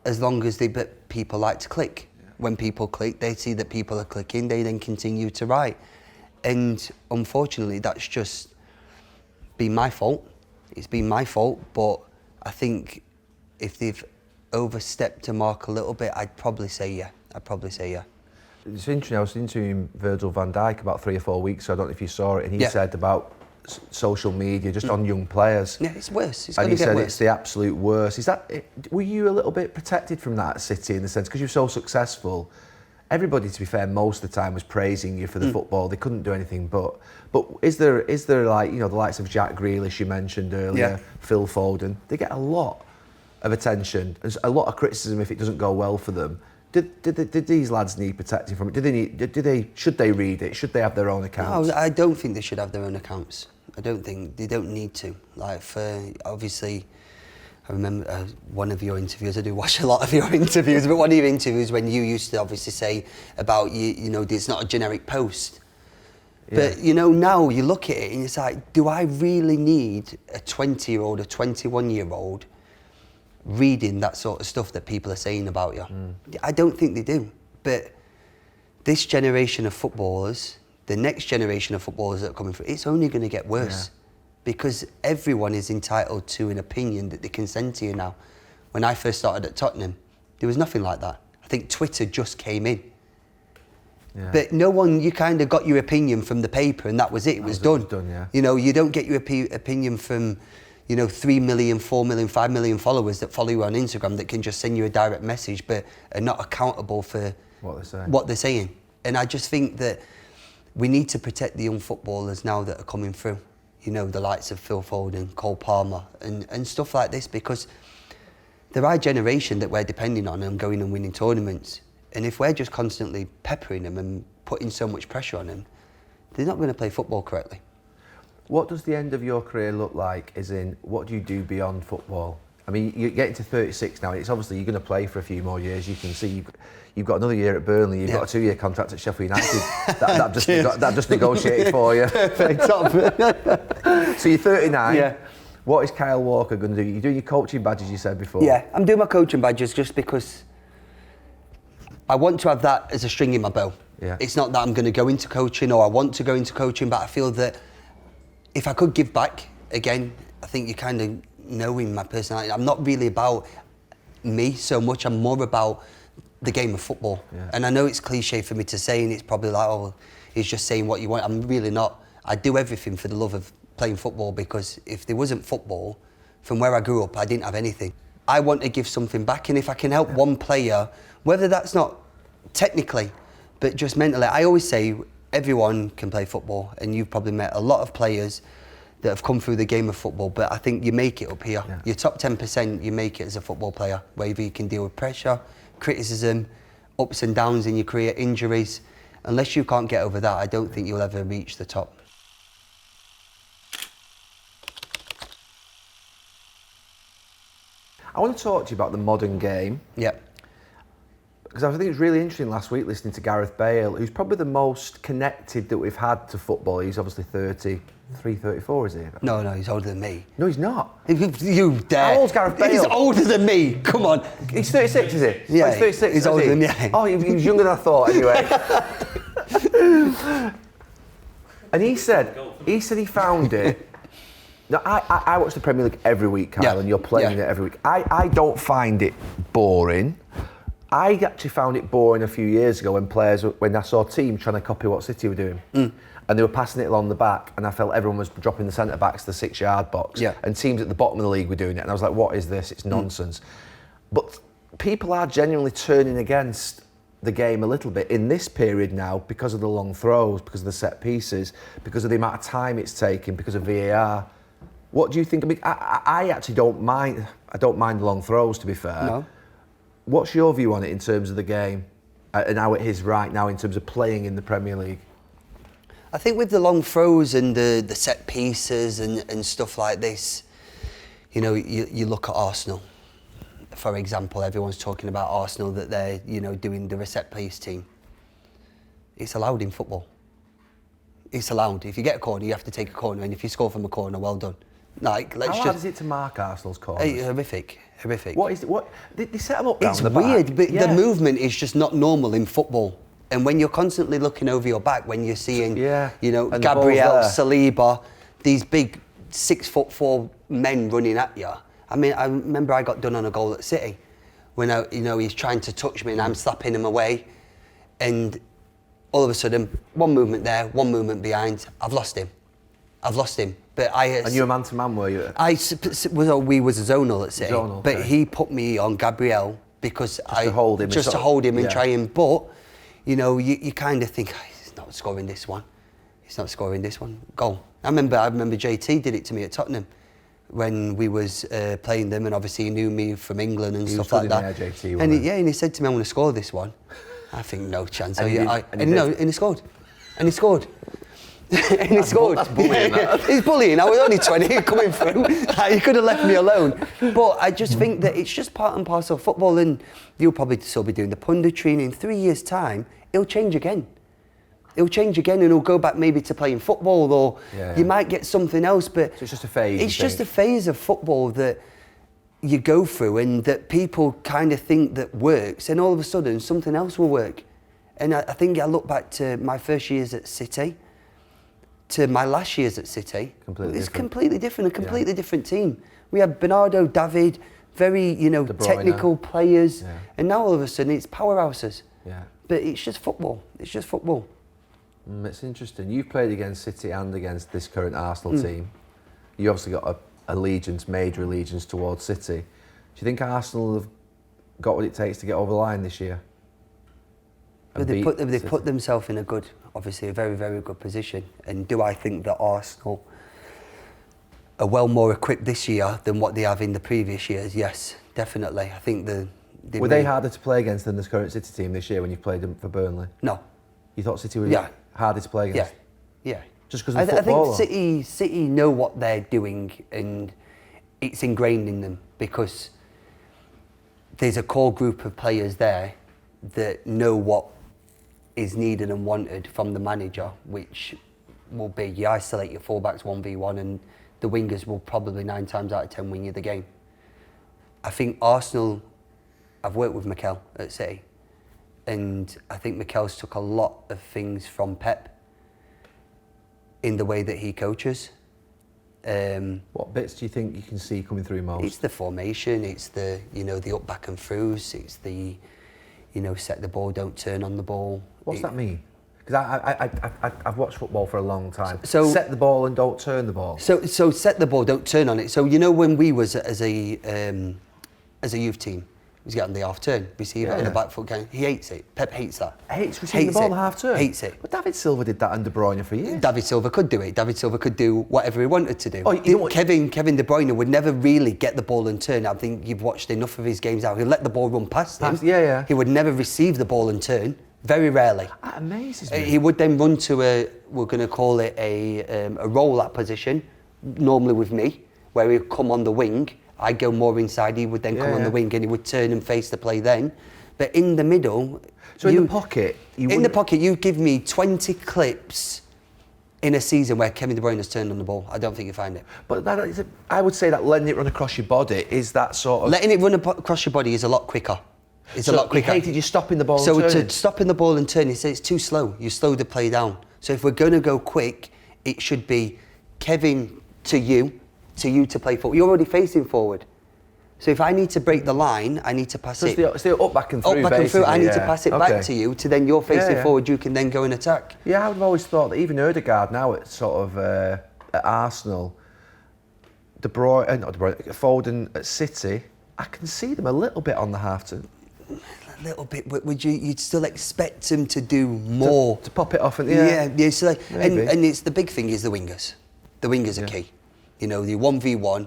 as long as but people like to click. Yeah. When people click, they see that people are clicking, they then continue to write. And unfortunately, that's just been my fault. It's been my fault, but I think if they've overstepped a mark a little bit, I'd probably say yeah. It's interesting, I was interviewing Virgil van Dijk about 3 or 4 weeks ago, I don't know if you saw it, and he said about social media just on young players. Yeah, it's worse. It's and going to get worse. And he said it's the absolute worst. Were you a little bit protected from that at City in the sense, because you're so successful, everybody, to be fair, most of the time was praising you for the football. They couldn't do anything but is there like, you know, the likes of Jack Grealish you mentioned earlier, Phil Foden, they get a lot of attention. There's a lot of criticism if it doesn't go well for them. Did these lads need protecting from it? Should they read it? Should they have their own accounts? No, I don't think they should have their own accounts. I don't think they don't need to. Like, obviously, I remember one of your interviews. I do watch a lot of your interviews, but one of your interviews when you used to obviously say about you know, it's not a generic post. Yeah. But you know, now you look at it and it's like, do I really need a 20-year-old, a 21-year-old reading that sort of stuff that people are saying about you? I don't think they do. But this generation of footballers, the next generation of footballers that are coming through, it's only going to get worse. Yeah. Because everyone is entitled to an opinion that they can send to you now. When I first started at Tottenham, there was nothing like that. I think Twitter just came in. Yeah. But no one, you kind of got your opinion from the paper and that was it, it was done. Yeah. You know, you don't get your opinion from, you know, 3 million, 4 million, 5 million followers that follow you on Instagram that can just send you a direct message but are not accountable for what they're saying. And I just think that we need to protect the young footballers now that are coming through. You know, the likes of Phil Foden, Cole Palmer and stuff like this, because they're our generation that we're depending on and going and winning tournaments. And if we're just constantly peppering them and putting so much pressure on them, they're not going to play football correctly. What does the end of your career look like, as in, what do you do beyond football? I mean, you're getting to 36 now, it's obviously you're going to play for a few more years. You can see you've got another year at Burnley, you've got a 2-year contract at Sheffield United. that just negotiated for you. Perfect. So you're 39. Yeah. What is Kyle Walker going to do? You're doing your coaching badges, you said before. Yeah, I'm doing my coaching badges just because I want to have that as a string in my bow. Yeah. It's not that I'm going to go into coaching or I want to go into coaching, but I feel that if I could give back, again, I think you kind of knowing my personality, I'm not really about me so much, I'm more about the game of football. Yeah. And I know it's cliche for me to say, and it's probably like, oh, he's just saying what you want. I'm really not. I do everything for the love of playing football, because if there wasn't football, from where I grew up, I didn't have anything. I want to give something back, and if I can help one player, whether that's not technically, but just mentally, I always say everyone can play football, and you've probably met a lot of players that have come through the game of football, but I think you make it up here. Yeah. Your top 10%, you make it as a football player, whether you can deal with pressure, criticism, ups and downs in your career, injuries. Unless you can't get over that, I don't think you'll ever reach the top. I want to talk to you about the modern game. Yeah. Because I think it was really interesting last week listening to Gareth Bale, who's probably the most connected that we've had to football. He's obviously 33, 34, is he? No, he's older than me. No, he's not. You dare. How old's Gareth Bale? He's older than me. Come on. He's 36, is he? Yeah, oh, he's 36. He's older than me. Oh, he was younger than I thought, anyway. And he said he found it. Now, I watch the Premier League every week, Kyle, and you're playing it every week. I don't find it boring. I actually found it boring a few years ago when I saw a team trying to copy what City were doing. and they were passing it along the back, and I felt everyone was dropping the centre-backs to the 6-yard box, and teams at the bottom of the league were doing it, and I was like, what is this? It's nonsense. But people are genuinely turning against the game a little bit in this period now because of the long throws, because of the set pieces, because of the amount of time it's taking, because of VAR. What do you think? I mean, I actually don't mind. I don't mind the long throws, to be fair. No. What's your view on it in terms of the game and how it is right now in terms of playing in the Premier League? I think with the long throws and the set pieces and stuff like this, you know, you look at Arsenal. For example, everyone's talking about Arsenal, that they're, you know, doing the set piece team. It's allowed in football. It's allowed. If you get a corner, you have to take a corner, and if you score from a corner, well done. Like, how hard is it to mark Arsenal's corners? Horrific. What is it? What they set them up down it's the back? It's weird, but the movement is just not normal in football. And when you're constantly looking over your back, when you're seeing, you know, and Gabriel, Saliba, these big 6'4" men running at you. I mean, I remember I got done on a goal at City when he's trying to touch me and I'm slapping him away, and all of a sudden, one movement there, one movement behind, I've lost him. But and you were man to man, were you? We was a zonal at City, zonal, but he put me on Gabriel because to hold him and try him. But you know, you kind of think, he's not scoring this one. Goal. I remember JT did it to me at Tottenham when we was playing them, and obviously he knew me from England and stuff like that. JT, and he said to me, "I'm going to score this one." I think no chance. And he scored. And he scored. And he scored. That's bullying. It's bullying. I was only 20 coming through. He could have left me alone. But I just think that it's just part and parcel of football, and you'll probably still be doing the punditry, and in 3 years' time, it'll change again. And he'll go back maybe to playing football, or you might get something else. But so it's just a phase. It's just a phase of football that you go through, and that people kind of think that works, and all of a sudden something else will work. And I think I look back to my first years at City, to my last years at City. Completely different, a completely different team. We had Bernardo, David, very, technical players, and now all of a sudden it's powerhouses. Yeah. But it's just football. It's interesting. You've played against City and against this current Arsenal team. You obviously got a major allegiance towards City. Do you think Arsenal have got what it takes to get over the line this year? But they've put themselves in a very, very good position. And do I think that Arsenal are well more equipped this year than what they have in the previous years? Yes, definitely. I think were they harder to play against than this current City team this year when you've played them for Burnley? No. You thought City were harder to play against? Yeah. Just because of the football? I think City know what they're doing, and it's ingrained in them because there's a core group of players there that know what is needed and wanted from the manager, which will be you isolate your fullbacks 1v1, and the wingers will probably 9 times out of 10 win you the game. I think Arsenal, I've worked with Mikel at City, and I think Mikel's took a lot of things from Pep in the way that he coaches. What bits do you think you can see coming through most? It's the formation, it's the up, back and throughs, it's the set the ball, don't turn on the ball. What's that mean? Because I've watched football for a long time. So set the ball and don't turn the ball. So set the ball, don't turn on it. So when we was as a youth team, we was getting the half turn, receive it on the back foot game. He hates it. Pep hates that. Hates receiving the ball on the half turn? Hates it. But David Silva did that under De Bruyne for years. David Silva could do it. David Silva could do whatever he wanted to do. Kevin De Bruyne would never really get the ball and turn. I think you've watched enough of his games now. He'd let the ball run past him. He would never receive the ball and turn. Very rarely. That amazes me. He would then run to we're going to call it a roll-up position, normally with me, where he'd come on the wing. I'd go more inside, he would then come on the wing, and he would turn and face the play then. But in the middle... So in the pocket... In the pocket, you give me 20 clips in a season where Kevin De Bruyne has turned on the ball. I don't think you find it. But I would say that letting it run across your body is that sort of... Letting it run across your body is a lot quicker. It's a lot quicker. He hated you stopping the ball and turning? So to stopping the ball and turning, he said it's too slow. You slow the play down. So if we're going to go quick, it should be Kevin to you to play forward. You're already facing forward. So if I need to break the line, I need to pass it. It's the up, back and through, Up, back and through. I need to pass it back Okay. to you, to then you're facing forward, you can then go and attack. Yeah, I would have always thought that even Ødegaard now at sort of at Arsenal, Foden at City, I can see them a little bit on the half turn. A little bit, but you'd still expect them to do more. To pop it off and yeah. So like, Maybe. and it's the big thing is the wingers. The wingers are key. You know, the 1v1,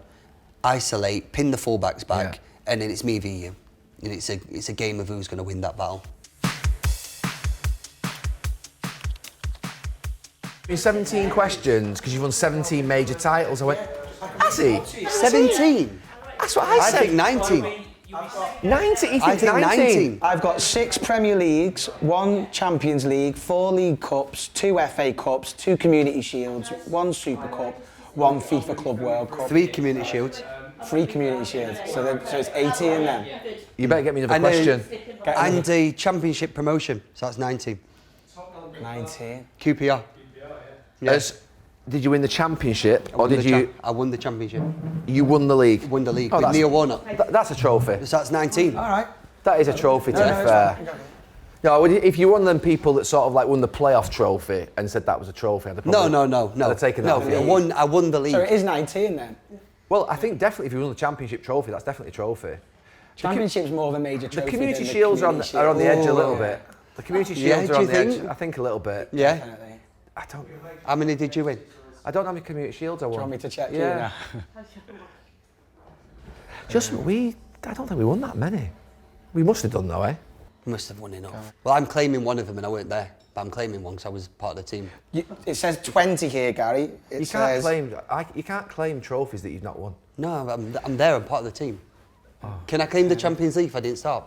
isolate, pin the fullbacks back, and then it's me v you. And it's a game of who's going to win that battle. In 17 questions, because you've won 17 major titles, I went, has he? 17? That's what I said. I think 19. 19? You I think 19. I've got 6 Premier Leagues, 1 Champions League, 4 League Cups, 2 FA Cups, 2 Community Shields, 1 Super Cup, 1 FIFA Club World Cup. 3 Community Shields. 3 Community Shields. So it's 18 then. You better get me another question. And a championship promotion, so that's 19. 19. QPR. Yeah. Did you win the championship, or did you? I won the championship. You won the league. Won the league Oh, with Neil Warnock. That's a trophy. So that's 19. All right. That is a trophy, to be fair. No, if you won them people that sort of like won the playoff trophy and said that was a trophy, I'd have probably, No. I'd have taken that off you. I won the league. So it is 19 then. Well, I think definitely if you won the championship trophy, that's definitely a trophy. Championship's more of a major The trophy. community than shields are on the edge a little Oh, bit. The community Yeah, shields do are on you the edge. think? I think a little bit. Yeah. Definitely. I don't. How many did you win? I don't know how many community shields I won. Do you want me to check you Yeah. now? I don't think we won that many. We must have done though, eh? Must have won enough. Well, I'm claiming one of them and I weren't there. But I'm claiming one because I was part of the team. It says 20 here, Gary. You can't claim trophies that you've not won. No, I'm there, I'm part of the team. Can I claim the Champions League if I didn't start?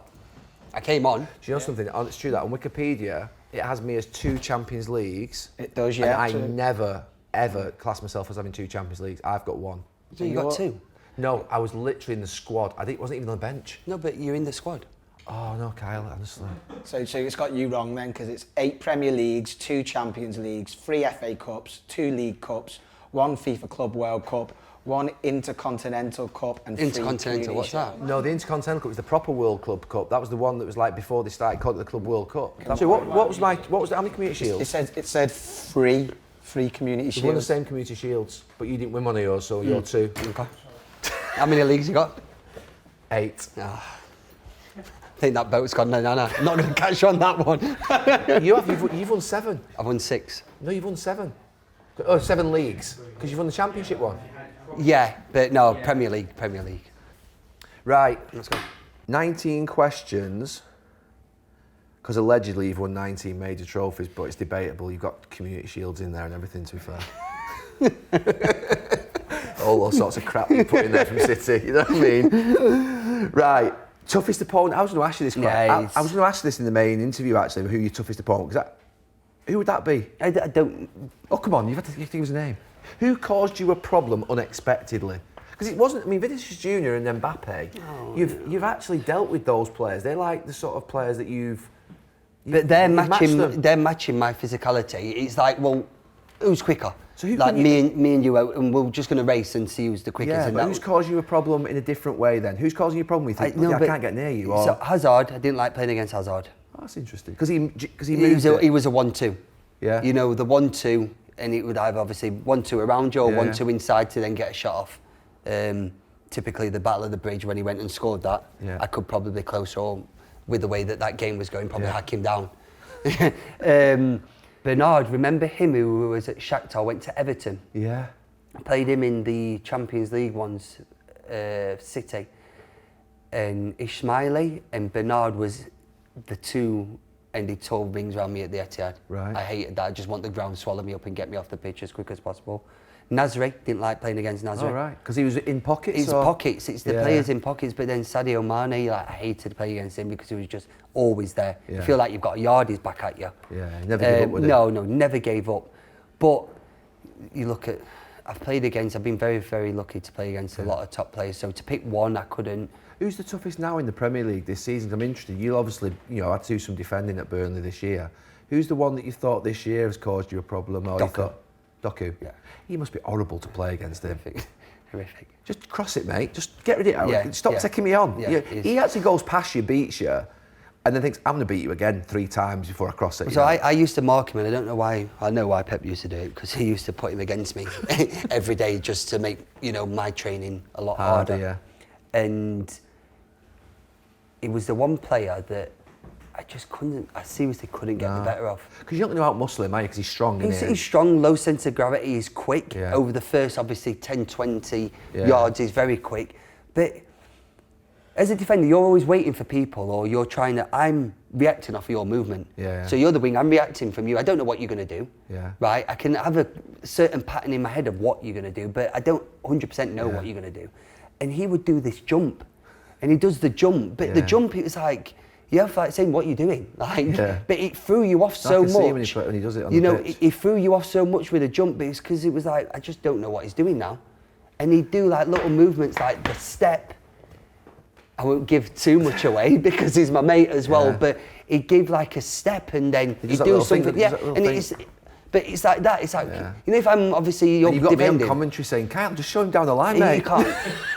I came on. Do you know something? It's true that on Wikipedia, it has me as 2 Champions Leagues. It does, yeah. And I never, ever class myself as having 2 Champions Leagues. I've got 1. So you got 2? No, I was literally in the squad. I wasn't even on the bench. No, but you're in the squad. Oh, no, Kyle, honestly. So it's got you wrong then, because it's 8 Premier Leagues, 2 Champions Leagues, 3 FA Cups, 2 League Cups, 1 FIFA Club World Cup, 1 Intercontinental Cup, and 3 Intercontinental, what's that? No, the Intercontinental Cup was the proper World Club Cup. That was the one that was like before they started calling it the Club World Cup. So how many community shields? It said 3 community You won the shields. same community shields, but you didn't win one of yours, so you're 2. Okay. How many leagues you got? 8. I think that boat's gone now. Not going to catch on that one. You've won 7. I've won 6. No, you've won 7. Oh, 7 leagues, because you've won the championship one. Yeah, but no, Premier League. Right, Let's go. 19 questions, because allegedly you've won 19 major trophies, but it's debatable. You've got community shields in there and everything, to be fair. All those sorts of crap you put in there from City, you know what I mean? Right, toughest opponent. I was going to ask you this. Yeah, I was going to ask this in the main interview, actually, who your toughest opponent. Who would that be? I don't. Oh, come on, you have to give us a name. Who caused you a problem unexpectedly? Because it wasn't, Vinicius Junior and Mbappe, you've actually dealt with those players. They're like the sort of players that But they're you've matched them. matching my physicality. It's like, well, who's quicker? So who like can me and you, and we're just going to race and see who's the quickest. Yeah, and but who's caused you a problem in a different way then? Who's causing you a problem? You think, I can't get near you. Or... So Hazard, I didn't like playing against Hazard. Oh, that's interesting. Because he moved He was a 1-2. Yeah. You know, the 1-2, and it would have obviously 1-2 around you or 1-2 inside to then get a shot off. Typically the Battle of the Bridge, when he went and scored that, I could probably be closer, or with the way that game was going, probably hack him down. Bernard, remember him who was at Shakhtar, went to Everton? Yeah. Played him in the Champions League ones, City. And Ismaili and Bernard was the 2 ended tall rings around me at the Etihad. Right. I hated that. I just want the ground to swallow me up and get me off the pitch as quick as possible. Nasri, didn't like playing against Nasri. Oh, right. Because he was in pockets? It's pockets. It's the players in pockets. But then Sadio Mane, I hated playing against him because he was just always there. Yeah. You feel like you've got a yardies back at you. Yeah, he never gave up with it. No, never gave up. But you look at, I've been very, very lucky to play against a lot of top players. So to pick one, I couldn't. Who's the toughest now in the Premier League this season? I'm interested. You obviously, had to do some defending at Burnley this year. Who's the one that you thought this year has caused you a problem? Or Doku. Doku? Yeah. He must be horrible to play against him. Horrific. Just cross it, mate. Just get rid of it. Yeah, Stop yeah. taking me on. Yeah, He actually goes past you, beats you, and then thinks, I'm going to beat you again 3 times before I cross it. So I used to mark him, and I don't know why. I know why Pep used to do it, because he used to put him against me every day just to make, you know, my training a lot harder. Yeah. And he was the one player that I seriously couldn't get the better of. Because you're not going to out-muscle him, are you? Because he's strong, isn't he? He's strong, low sense of gravity, he's quick. Yeah. Over the first, obviously, 10, 20 yards, he's very quick. But as a defender, you're always waiting for people, or I'm reacting off your movement. Yeah. So you're the wing, I'm reacting from you. I don't know what you're going to do. Yeah. Right? I can have a certain pattern in my head of what you're going to do, but I don't 100% know what you're going to do. And he would do this jump, and he does the jump, but the jump, it was like, you have like saying, what are you doing? Like, but it threw you off so much. See when he does it on the pitch. He threw you off so much with a jump, but it's because it was like, I just don't know what he's doing now. And he'd do like little movements like the step. I won't give too much away because he's my mate as well, but he'd give like a step and then he'd do something. But it's like that. It's like, you know, if I'm obviously you've got me on commentary saying, Kyle, just show him down the line, mate. You can't.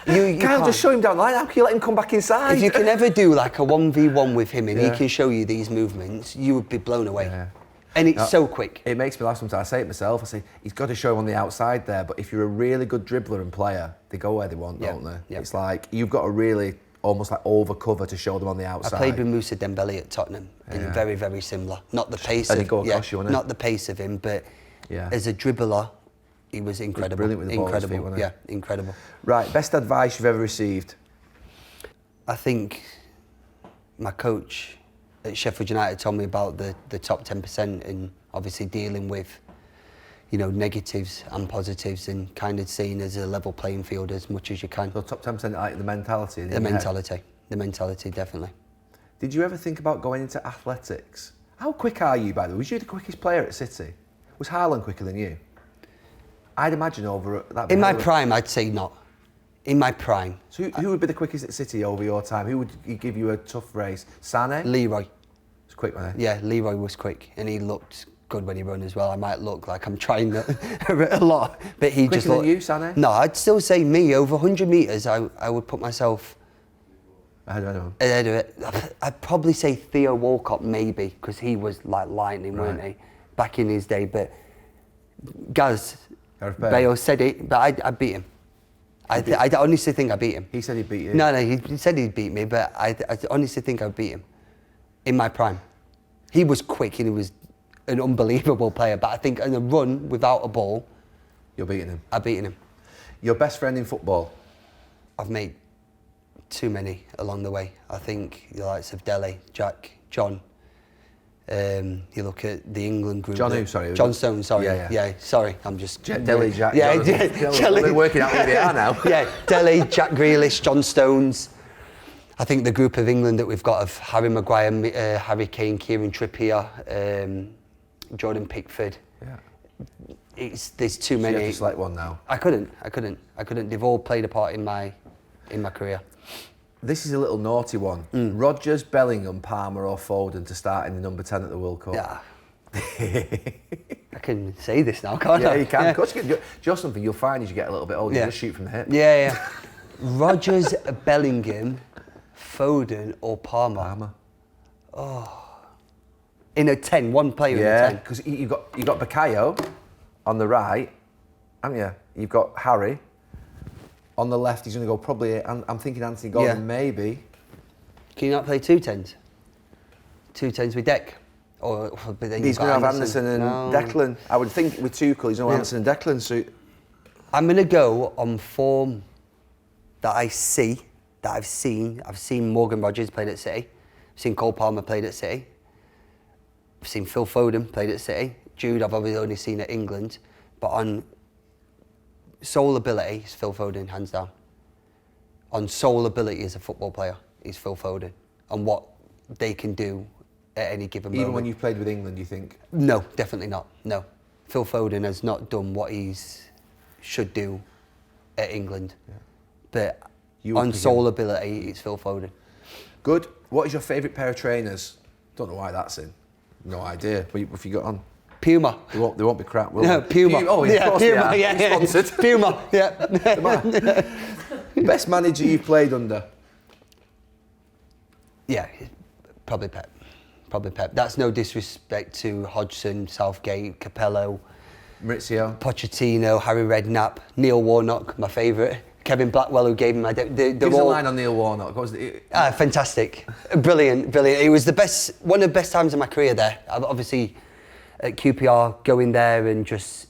You Kyle, can't. just show him down the line. How can you let him come back inside? If you can ever do like a 1v1 with him and he can show you these movements, you would be blown away. Yeah. And it's so quick. It makes me laugh sometimes. I say it myself. I say, he's got to show him on the outside there, but if you're a really good dribbler and player, they go where they want, don't they? Yep. It's like, you've got to really almost like over cover to show them on the outside. I played with Moussa Dembele at Tottenham, and very, very similar. Not the pace and of go across you, not the pace of him, but as a dribbler, he was incredible. Brilliant with the ball at his feet, wasn't he? Yeah, incredible. Right, best advice you've ever received? I think my coach at Sheffield United told me about the top 10% and obviously dealing with, you know, negatives and positives and kind of seeing as a level playing field as much as you can. So top 10%, like the mentality? The mentality, definitely. Did you ever think about going into athletics? How quick are you, by the way? Was you the quickest player at City? Was Haaland quicker than you? I'd imagine over that. In my prime, I'd say not. In my prime. So who would be the quickest at City over your time? Who would give you a tough race? Sané? Leroy. It's quick, man. Yeah, Leroy was quick, and he looked good when he run as well. I might look like I'm trying a lot, but he quicker just looked. Than you, Sané? No, I'd still say me over 100 metres. I would put myself ahead of it. I'd probably say Theo Walcott maybe, because he was like lightning, weren't he, back in his day. But Bale said it, but I beat him. I honestly think I beat him. He said he beat you? No, he said he'd beat me, but I honestly think I beat him in my prime. He was quick and he was an unbelievable player, but I think in a run without a ball, you're beating him. I've beaten him. Your best friend in football? I've made too many along the way. I think the likes of Dele, Jack, John. You look at the England group. John who, sorry? John Stone, sorry. Yeah. Sorry, I'm just... Dele, Jack. Yeah, I've been working out who they are now. Yeah, Dele, Jack Grealish, John Stones. I think the group of England that we've got of Harry Maguire, Harry Kane, Kieran Trippier, Jordan Pickford. Yeah. There's too many. You have to select one now. I couldn't. They've all played a part in my career. This is a little naughty one. Rodgers, Bellingham, Palmer or Foden to start in the number 10 at the World Cup? Yeah. I can say this now, can't I? Yeah, you can. Of course you can. Just something you'll find as you get a little bit older, you just shoot from the hip. Yeah. Rodgers, Bellingham, Foden or Palmer? Oh. In a 10, one player in a 10. Because you've got Bukayo on the right, haven't you? You've got Harry. On the left, he's going to go probably, I'm thinking Anthony Gordon, maybe. Can you not play 2 10s? 2 10s with Deck? Or, but then he's going to have Anderson and Declan. I would think with Tuchel, he's going to have Anderson and Declan. So I'm going to go on form that I've seen. I've seen Morgan Rodgers played at City. I've seen Cole Palmer played at City. I've seen Phil Foden played at City. Jude, I've obviously only seen at England. But on sole ability, it's Phil Foden, hands down. On sole ability as a football player, he's Phil Foden. And what they can do at any given moment. Even when you've played with England, you think? No, definitely not. No. Phil Foden has not done what he should do at England. Yeah. But on sole ability, it's Phil Foden. Good. What is your favourite pair of trainers? Don't know why that's in. No idea. What have you got on? Puma. They won't be crap, will No, they? Puma. Oh, yeah, of course Puma. they are. Yeah, You're sponsored. Puma. Yeah. Best manager you've played under? Yeah, probably Pep. Probably Pep. That's no disrespect to Hodgson, Southgate, Capello, Maurizio? Pochettino, Harry Redknapp, Neil Warnock, my favourite. Kevin Blackwell, who gave him my... Give us a line on Neil Warnock. What was it? Fantastic. Brilliant. It was one of the best times of my career there. Obviously, at QPR, going there and just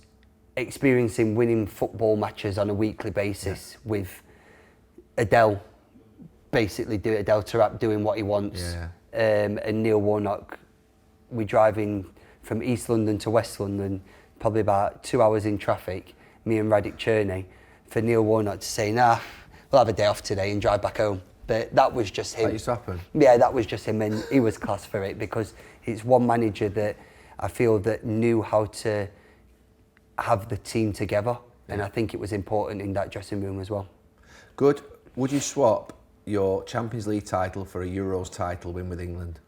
experiencing winning football matches on a weekly basis with Adele, basically Adele Tarap doing what he wants. And Neil Warnock, we're driving from East London to West London, probably about 2 hours in traffic, me and Radic Cherney, for Neil Warnock to say, nah, we'll have a day off today and drive back home. But that was just him. That used to happen? Yeah, that was just him, and he was class for it, because it's one manager that I feel that knew how to have the team together, and I think it was important in that dressing room as well. Good. Would you swap your Champions League title for a Euros title win with England?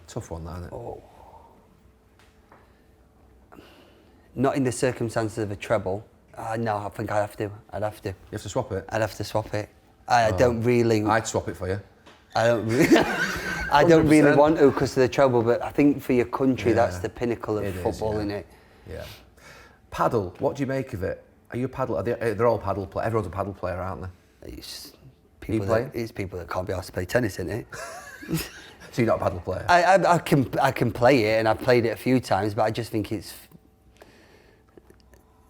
Tough one, that, isn't it? Oh. Not in the circumstances of a treble. No, I think I'd have to. You have to swap it? I'd have to swap it. I don't really... I'd swap it for you. I don't really... I don't really want to because of the treble, but I think for your country, that's the pinnacle of football, isn't it? Yeah. Paddle, what do you make of it? Are you a paddle? They're all paddle players. Everyone's a paddle player, aren't they? It's people that can't be asked to play tennis, isn't it? So you're not a paddle player? I can play it, and I've played it a few times, but I just think it's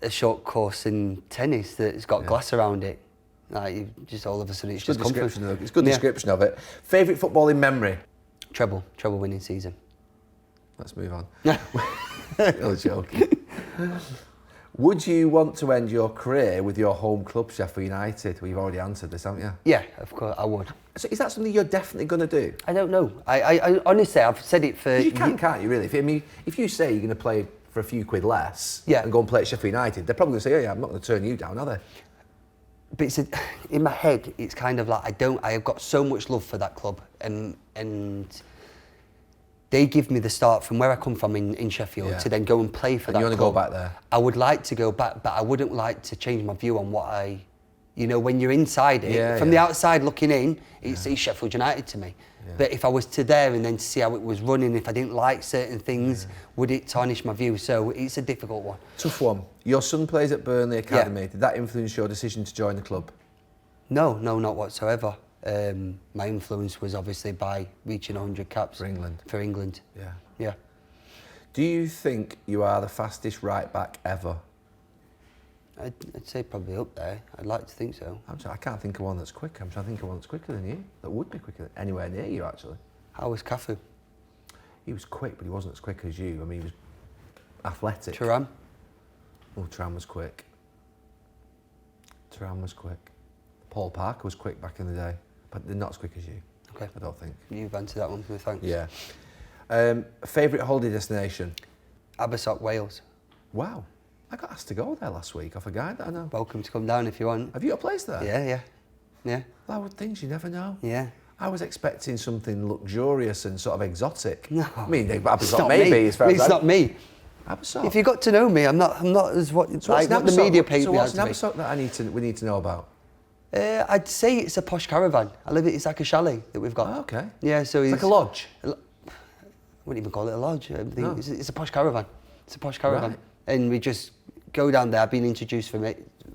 a short course in tennis that's got glass around it. Like, just all of a sudden, it's just comfort. It's a good description of it. Favourite footballing memory? Treble winning season. Let's move on. No joking. Would you want to end your career with your home club, Sheffield United? Well, you've already answered this, haven't you? Yeah, of course, I would. So is that something you're definitely going to do? I don't know. I honestly, I've said it for... You can't you, really? If you say you're going to play for a few quid less and go and play at Sheffield United, they're probably going to say, oh yeah, I'm not going to turn you down, are they? But in my head, it's kind of like I have got so much love for that club, and they give me the start from where I come from in Sheffield to then go and play for that club. You want to go back there? I would like to go back, but I wouldn't like to change my view on what when you're inside it, from the outside looking in, it's Sheffield United to me. Yeah. But if I was to there and then to see how it was running, if I didn't like certain things, would it tarnish my view? So it's a difficult one. Tough one. Your son plays at Burnley Academy. Did that influence your decision to join the club? No, not whatsoever. My influence was obviously by reaching 100 caps. For England. Yeah. Do you think you are the fastest right back ever? I'd say probably up there. I'd like to think so. I can't think of one that's quick. I'm trying to think of one that's quicker than you. That would be quicker than anywhere near you, actually. How was Cafu? He was quick, but he wasn't as quick as you. I mean, he was athletic. Thuram? Oh, Thuram was quick. Paul Parker was quick back in the day, but they're not as quick as you. Okay. I don't think. You've answered that one for me, thanks. Yeah. Favourite holiday destination? Abersock, Wales. Wow. I got asked to go there last week off a guy that I know. Welcome to come down if you want. Have you got a place there? Yeah. Well, things you never know. Yeah. I was expecting something luxurious and sort of exotic. No. I mean, Abersock maybe. It's not me. Abersock. If you got to know me, I'm not as what the media paint me what's out an to be. Abersock that we need to know about? I'd say it's a posh caravan. It's like a chalet that we've got. Oh, okay. Yeah, so it's like a lodge. I wouldn't even call it a lodge. It's a posh caravan. It's a posh caravan, right. And we just go down there. I've been introduced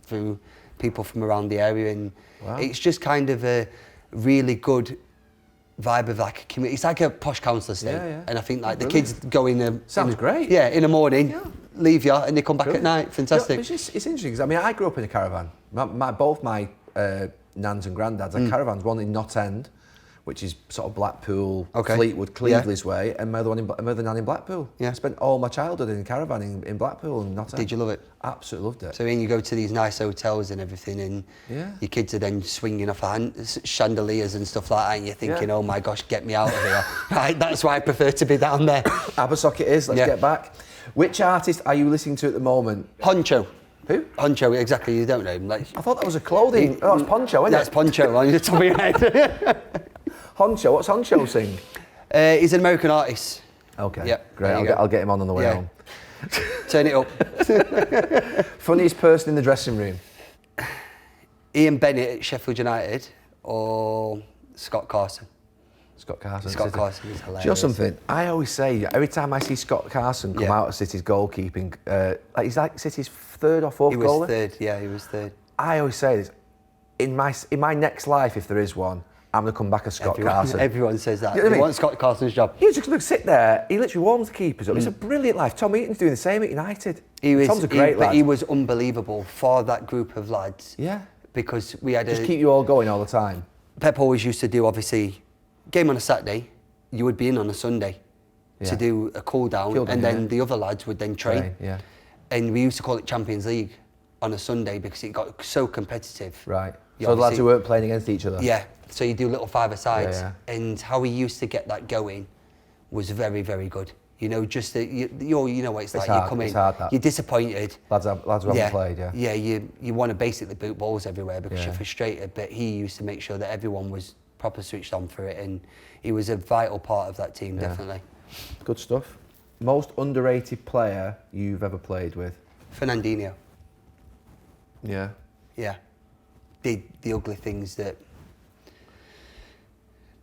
through people from around the area, and it's just kind of a really good vibe of like a community. It's like a posh council estate, and I think like the kids go in. Sounds great. Yeah, in the morning, leave you, and they come back at night. Fantastic. It's interesting because I grew up in a caravan. Both my nans and granddads had caravans. One in Knott End, which is sort of Blackpool, Fleetwood, Cleveland's way, and my other nan in Blackpool. Yeah. I spent all my childhood in a caravan in Blackpool and Knott End. Did you love it? Absolutely loved it. So when you go to these nice hotels and everything, and your kids are then swinging off chandeliers and stuff like that, and you're thinking, oh my gosh, get me out of here. Right, that's why I prefer to be down there. Abersock it is. Let's get back. Which artist are you listening to at the moment? Honcho. Who? Honcho, exactly. You don't know him. I thought that was a clothing. Oh, it's Poncho, isn't it? That's Poncho on the top of your head. Honcho, what's Honcho sing? He's an American artist. Okay, Yep, great. there you go. I'll get him on the way Yeah. home. Turn it up. Funniest person in the dressing room? Ian Bennett at Sheffield United or Scott Carson? Scott Carson. Scott City. Carson is hilarious. Do you know something? I always say, every time I see Scott Carson come out of City's goalkeeping, he's like City's third or fourth He was goalie. third, yeah, he was third. I always say this, in my next life, if there is one, I'm going to come back as Scott Carson. Everyone says that. You know what I They mean? want Scott Carson's job. He's just going to sit there, he literally warms the keepers up. It's a brilliant life. Tom Eaton's doing the same at United. Tom's a great lad. But he was unbelievable for that group of lads. Yeah. Because we had Just keep you all going all the time. Pep always used to do, obviously, game on a Saturday, you would be in on a Sunday to do a cool down, and then the other lads would then train. Yeah. And we used to call it Champions League on a Sunday because it got so competitive. Right. You So the lads obviously- who weren't playing against each other? Yeah, so you do little five-a-sides. Yeah, And how he used to get that going was very, very good. You know, just that you know what it's like. hard, You come in, it's hard, that. you're disappointed. Lads who haven't played, yeah. Yeah, you want to basically boot balls everywhere because Yeah. you're frustrated. But he used to make sure that everyone was proper switched on for it, and he was a vital part of that team, definitely. Good stuff. Most underrated player you've ever played with? Fernandinho, Yeah. yeah, did the ugly things that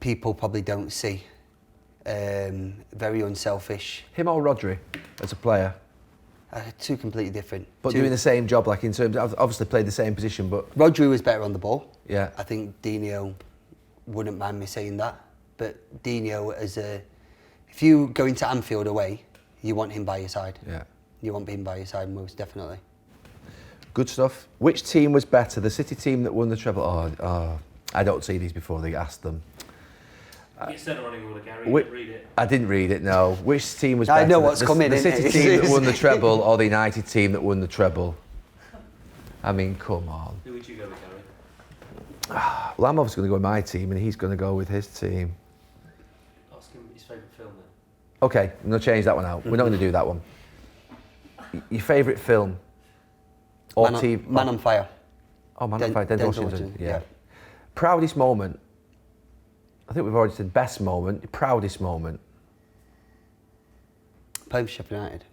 people probably don't see. Very unselfish. Him or Rodri as a player? Two completely different. But doing the same job, like in terms of, obviously played the same position, but... Rodri was better on the ball. Yeah. I think Dino wouldn't mind me saying that. But Dino, if you go into Anfield away, you want him by your side. Yeah. You want him by your side, most definitely. Good stuff. Which team was better? The City team that won the treble? Oh, I don't see these before they ask them. It's set running order, Gary. You didn't read it. I didn't read it, no. Which team was better? I know what's coming, The innit? City team that won the treble or the United team that won the treble? I mean, come on. Who would you go with, Gary? Well, I'm obviously going to go with my team and he's going to go with his team. Ask him his favourite film then. Okay, I'm going to change that one out. We're not going to do that one. Your favourite film? Or TV? Man on Fire. Oh, Man on Fire, Denzel Washington. Washington, Yeah. yeah. Proudest moment? I think we've already said best moment. Your proudest moment? Playing for Sheffield United.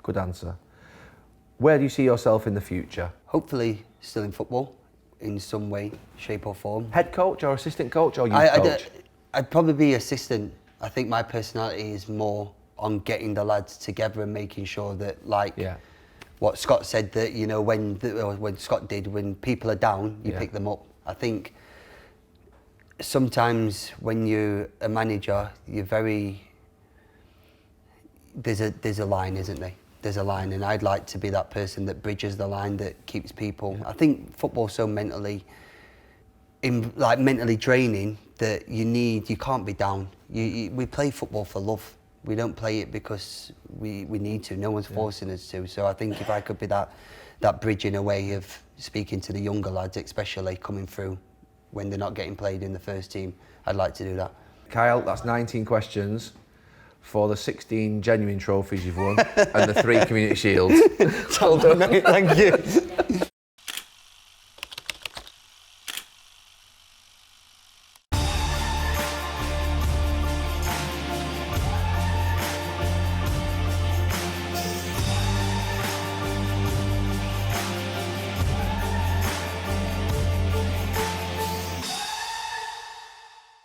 Good answer. Where do you see yourself in the future? Hopefully still in football in some way, shape or form. Head coach or assistant coach or youth coach? I'd probably be assistant. I think my personality is more on getting the lads together and making sure that, what Scott said, that, you know, when Scott did, when people are down, you pick them up. I think sometimes when you're a manager, you're very... There's a line, isn't there? There's a line, and I'd like to be that person that bridges the line, that keeps people... I think football's so mentally draining that you can't be down. We play football for love. We don't play it because we need to. No one's forcing us to. So I think if I could be that bridge in a way of speaking to the younger lads, especially coming through when they're not getting played in the first team, I'd like to do that. Kyle, that's 19 questions for the 16 genuine trophies you've won and the 3 Community Shields. Well done, mate. Thank you.